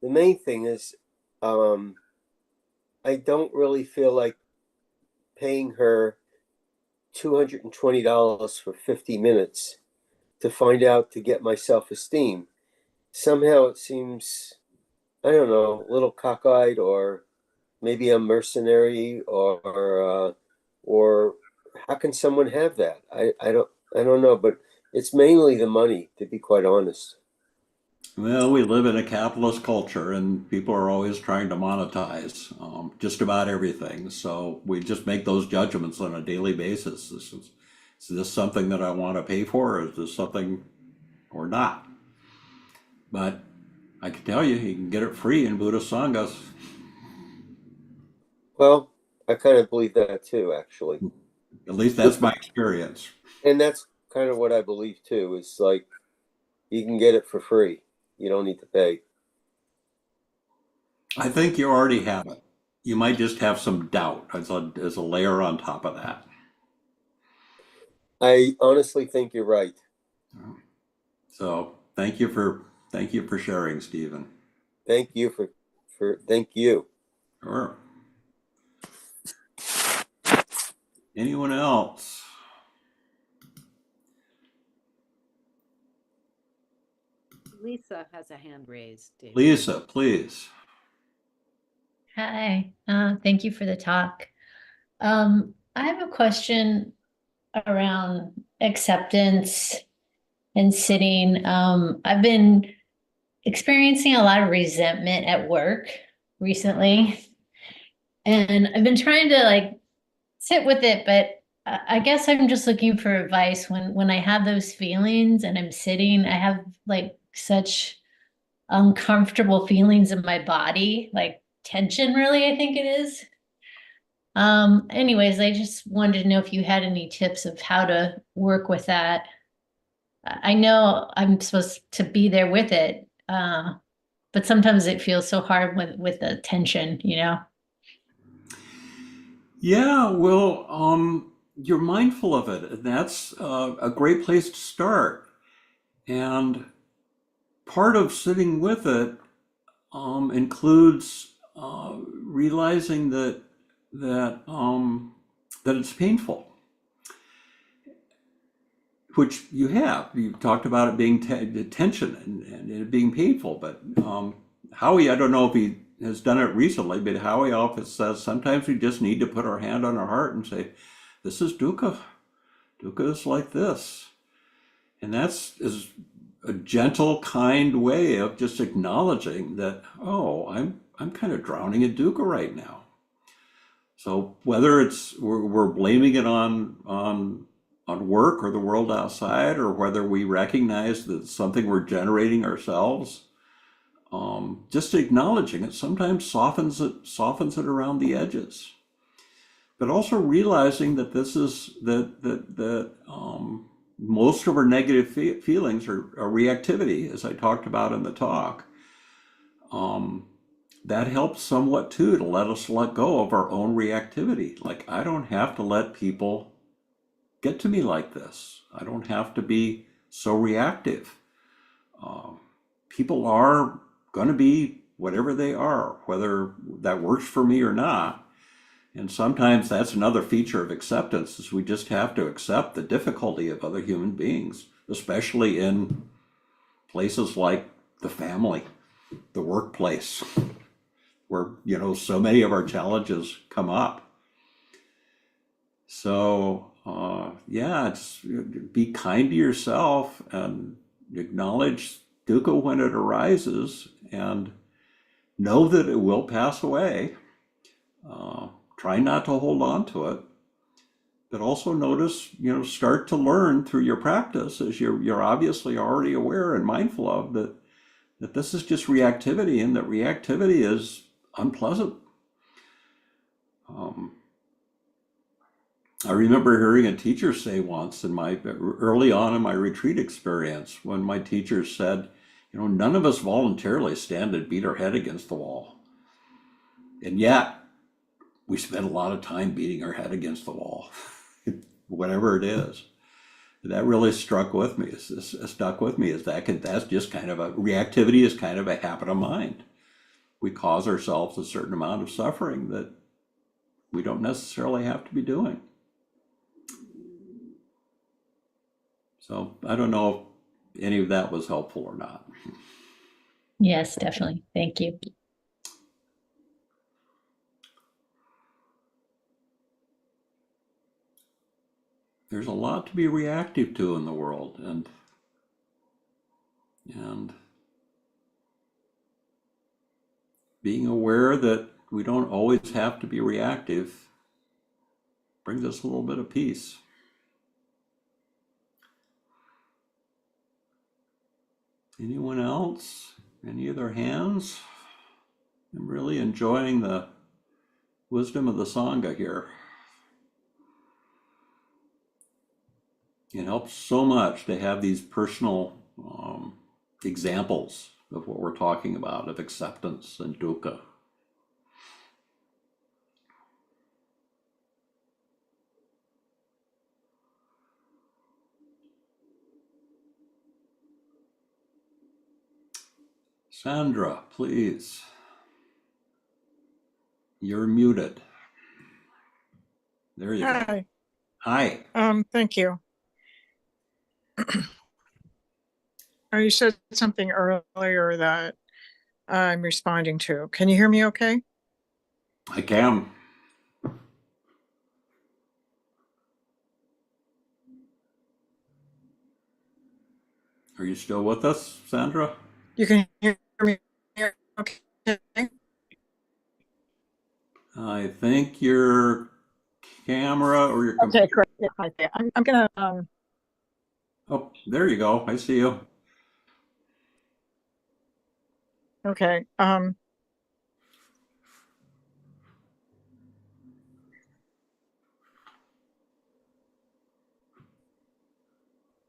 main thing is I don't really feel like paying her $220 for 50 minutes to find out to get my self-esteem. Somehow it seems, I don't know, a little cockeyed, or maybe a mercenary, or how can someone have that? I don't know, but it's mainly the money, to be quite honest. Well, we live in a capitalist culture and people are always trying to monetize just about everything. So we just make those judgments on a daily basis. Is this something that I want to pay for, or is this something or not? But I can tell you can get it free in Buddhist Sanghas. Well, I kind of believe that too, actually. At least that's my experience. And that's kind of what I believe too. Is like you can get it for free. You don't need to pay. I think you already have it. You might just have some doubt as a layer on top of that. I honestly think you're right. So thank you for sharing, Stephen. Thank you thank you. Sure. Anyone else? Lisa has a hand raised, Dave. Lisa, please. Hi, thank you for the talk. I have a question around acceptance and sitting. I've been experiencing a lot of resentment at work recently, and I've been trying to like sit with it, but I guess I'm just looking for advice when I have those feelings and I'm sitting. I have like such uncomfortable feelings in my body, like tension, really, I think it is. Anyways, I just wanted to know if you had any tips of how to work with that. I know I'm supposed to be there with it, but sometimes it feels so hard with the tension, you know? Yeah, well, you're mindful of it, and that's a great place to start. And part of sitting with it includes realizing that it's painful, which you have. You talked about it being tension and it being painful, but Howie, I don't know if he has done it recently, but Howie often says sometimes we just need to put our hand on our heart and say, "This is dukkha. Dukkha is like this," and is a gentle, kind way of just acknowledging that, oh, I'm kind of drowning in dukkha right now. So whether we're blaming it on work or the world outside, or whether we recognize that it's something we're generating ourselves, just acknowledging it sometimes softens it around the edges. But also realizing that this is that most of our negative feelings are reactivity, as I talked about in the talk. That helps somewhat too, to let us let go of our own reactivity. Like, I don't have to let people get to me like this. I don't have to be so reactive. People are going to be whatever they are, whether that works for me or not. And sometimes that's another feature of acceptance, is we just have to accept the difficulty of other human beings, especially in places like the family, the workplace, where, so many of our challenges come up. So, yeah, it's be kind to yourself and acknowledge dukkha when it arises, and know that it will pass away. Try not to hold on to it, but also notice, start to learn through your practice, as you're obviously already aware and mindful of, that this is just reactivity, and that reactivity is unpleasant. I remember hearing a teacher say once early on in my retreat experience, when my teacher said, none of us voluntarily stand and beat our head against the wall. And yet we spend a lot of time beating our head against the wall, whatever it is. That really stuck with me. Is that's just kind of reactivity is kind of a habit of mind. We cause ourselves a certain amount of suffering that we don't necessarily have to be doing. So I don't know if any of that was helpful or not. Yes, definitely. Thank you. There's a lot to be reactive to in the world, and being aware that we don't always have to be reactive brings us a little bit of peace. Anyone else? Any other hands? I'm really enjoying the wisdom of the Sangha here. It helps so much to have these personal examples of what we're talking about, of acceptance and dukkha. Sandra, please. You're muted. There you go. Hi. Hi. Thank you. You said something earlier that I'm responding to. Can you hear me okay? I can. Are you still with us, Sandra? You can hear me okay? I think your camera or your Okay, great. Yeah, hi there. I'm gonna Oh, there you go. I see you. okay. I'm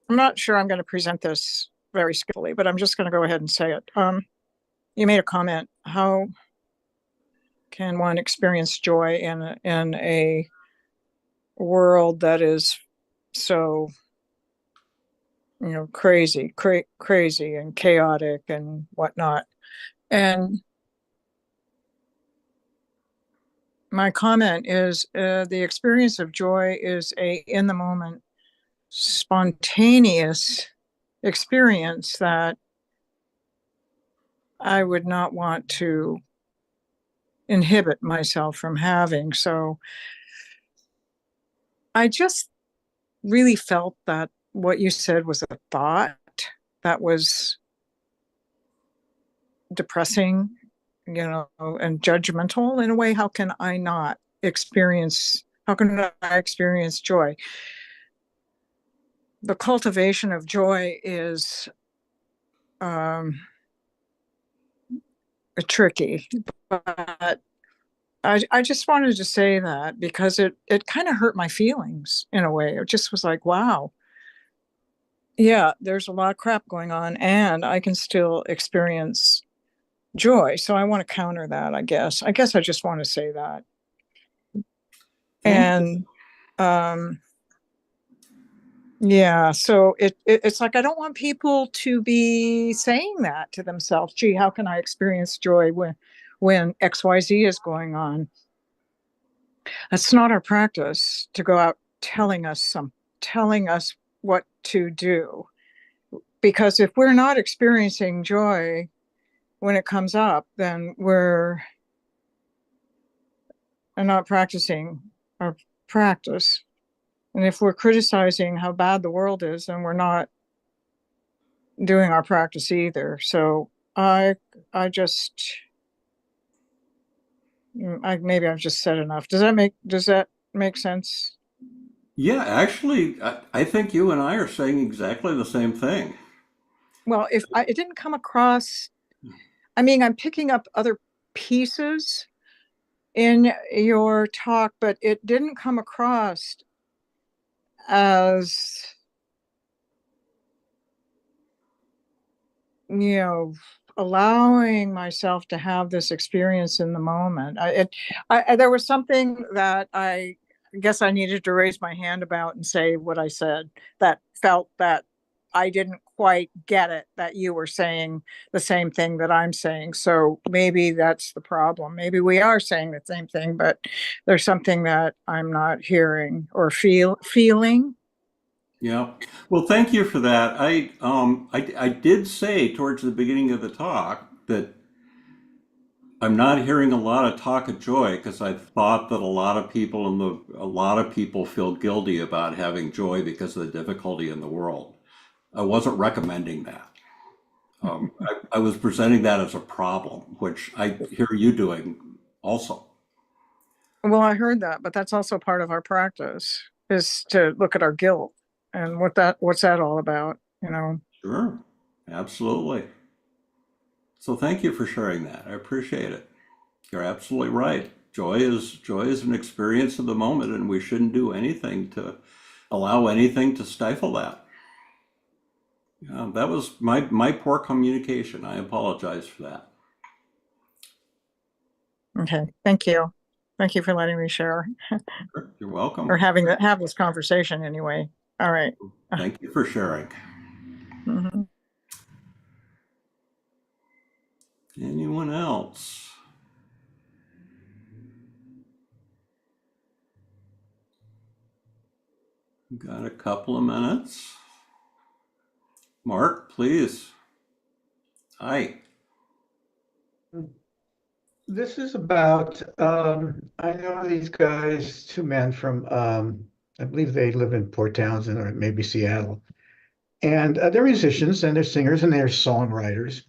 not sure I'm gonna present this very skillfully, but I'm just gonna go ahead and say it. You made a comment, how can one experience joy in a world that is so crazy and chaotic and whatnot. And my comment is the experience of joy is a in the moment, spontaneous experience that I would not want to inhibit myself from having. So I just really felt that what you said was a thought that was depressing, and judgmental in a way. How can I experience joy? The cultivation of joy is tricky, but I just wanted to say that because it kind of hurt my feelings in a way. It just was like, wow, yeah, there's a lot of crap going on and I can still experience joy. So I want to counter that, I guess. I just want to say that. And yeah, so it's like I don't want people to be saying that to themselves. Gee, how can I experience joy when XYZ is going on? That's not our practice to go out telling us what to do. Because if we're not experiencing joy when it comes up, then we're not practicing our practice. And if we're criticizing how bad the world is, then we're not doing our practice either. So I just Maybe I've just said enough. Does that make sense? Yeah, actually, I think you and I are saying exactly the same thing. Well, it didn't come across, I mean, I'm picking up other pieces in your talk, but it didn't come across as, you know, allowing myself to have this experience in the moment. There was something that I guess I needed to raise my hand about and say what I said, that felt that I didn't quite get it, that you were saying the same thing that I'm saying. So maybe that's the problem. Maybe we are saying the same thing, but there's something that I'm not hearing or feeling. Yeah. Well, thank you for that. I did say towards the beginning of the talk that I'm not hearing a lot of talk of joy because I thought that a lot of people feel guilty about having joy because of the difficulty in the world. I wasn't recommending that. I was presenting that as a problem, which I hear you doing also. Well, I heard that, but that's also part of our practice, is to look at our guilt and what's that all about, you know? Sure. Absolutely. So thank you for sharing that. I appreciate it. You're absolutely right. Joy is an experience of the moment, and we shouldn't do anything to allow anything to stifle that. That was my poor communication. I apologize for that. Okay, thank you. Thank you for letting me share You're or welcome. have this conversation anyway. All right. Thank you for sharing. Mhm. Anyone else? Got a couple of minutes. Mark, please. Hi. This is about, I know these guys, two men from, I believe they live in Port Townsend or maybe Seattle. And they're musicians and they're singers and they're songwriters.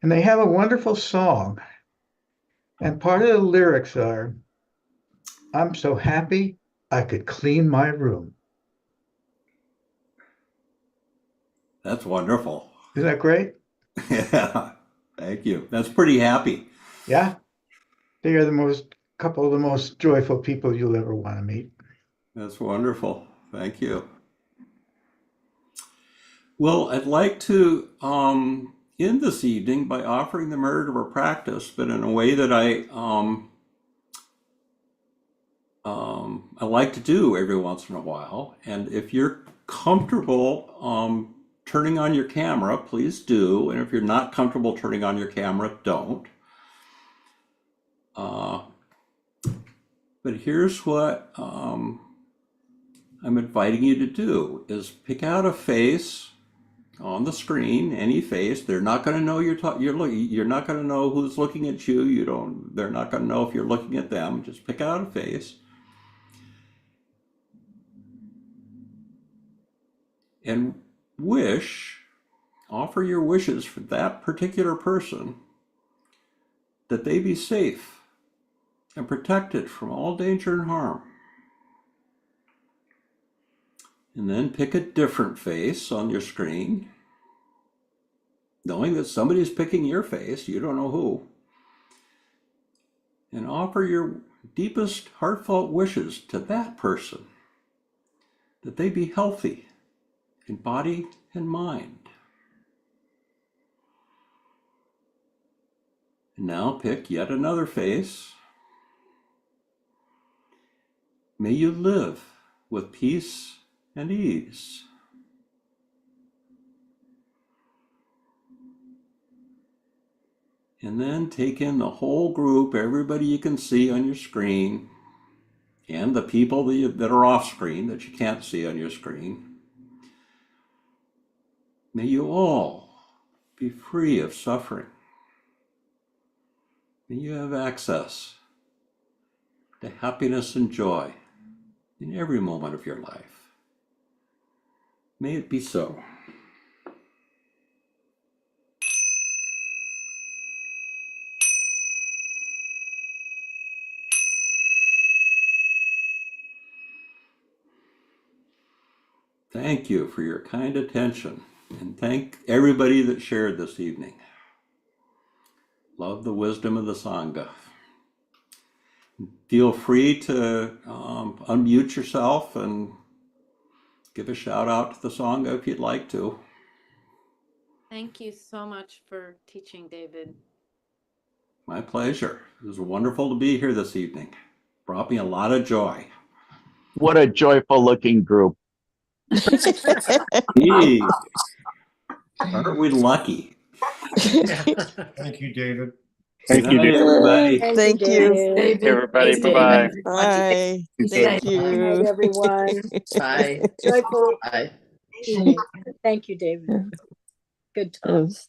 And they have a wonderful song. And part of the lyrics are, I'm so happy I could clean my room. That's wonderful. Isn't that great? Yeah. Thank you. That's pretty happy. Yeah. They are couple of the most joyful people you'll ever want to meet. That's wonderful. Thank you. Well, I'd like to end this evening by offering the merit of our practice, but in a way that I like to do every once in a while. And if you're comfortable turning on your camera, please do. And if you're not comfortable turning on your camera, don't. Uh, but here's what I'm inviting you to do is pick out a face on the screen, any face. They're not going to know you're not going to know who's looking at you. They're not going to know if you're looking at them. Just pick out a face. And offer your wishes for that particular person, that they be safe and protected from all danger and harm. And then pick a different face on your screen, knowing that somebody's picking your face, you don't know who, and offer your deepest heartfelt wishes to that person, that they be healthy in body and mind. And now pick yet another face. May you live with peace and ease. And then take in the whole group, everybody you can see on your screen, and the people that are off screen that you can't see on your screen. May you all be free of suffering. May you have access to happiness and joy in every moment of your life. May it be so. Thank you for your kind attention, and thank everybody that shared this evening. Love the wisdom of the Sangha. Feel free to unmute yourself and give a shout out to the Sangha if you'd like to. Thank you so much for teaching, David. My pleasure. It was wonderful to be here this evening. Brought me a lot of joy. What a joyful looking group. Gee, aren't we lucky? Thank you, David. Good Thank you, night, David. everybody. Thank you. Thank you, everybody. Bye-bye. Bye. Thank Good night, you. everyone. Bye. Joyful Bye. evening. Thank you, David. Good talk. Yes.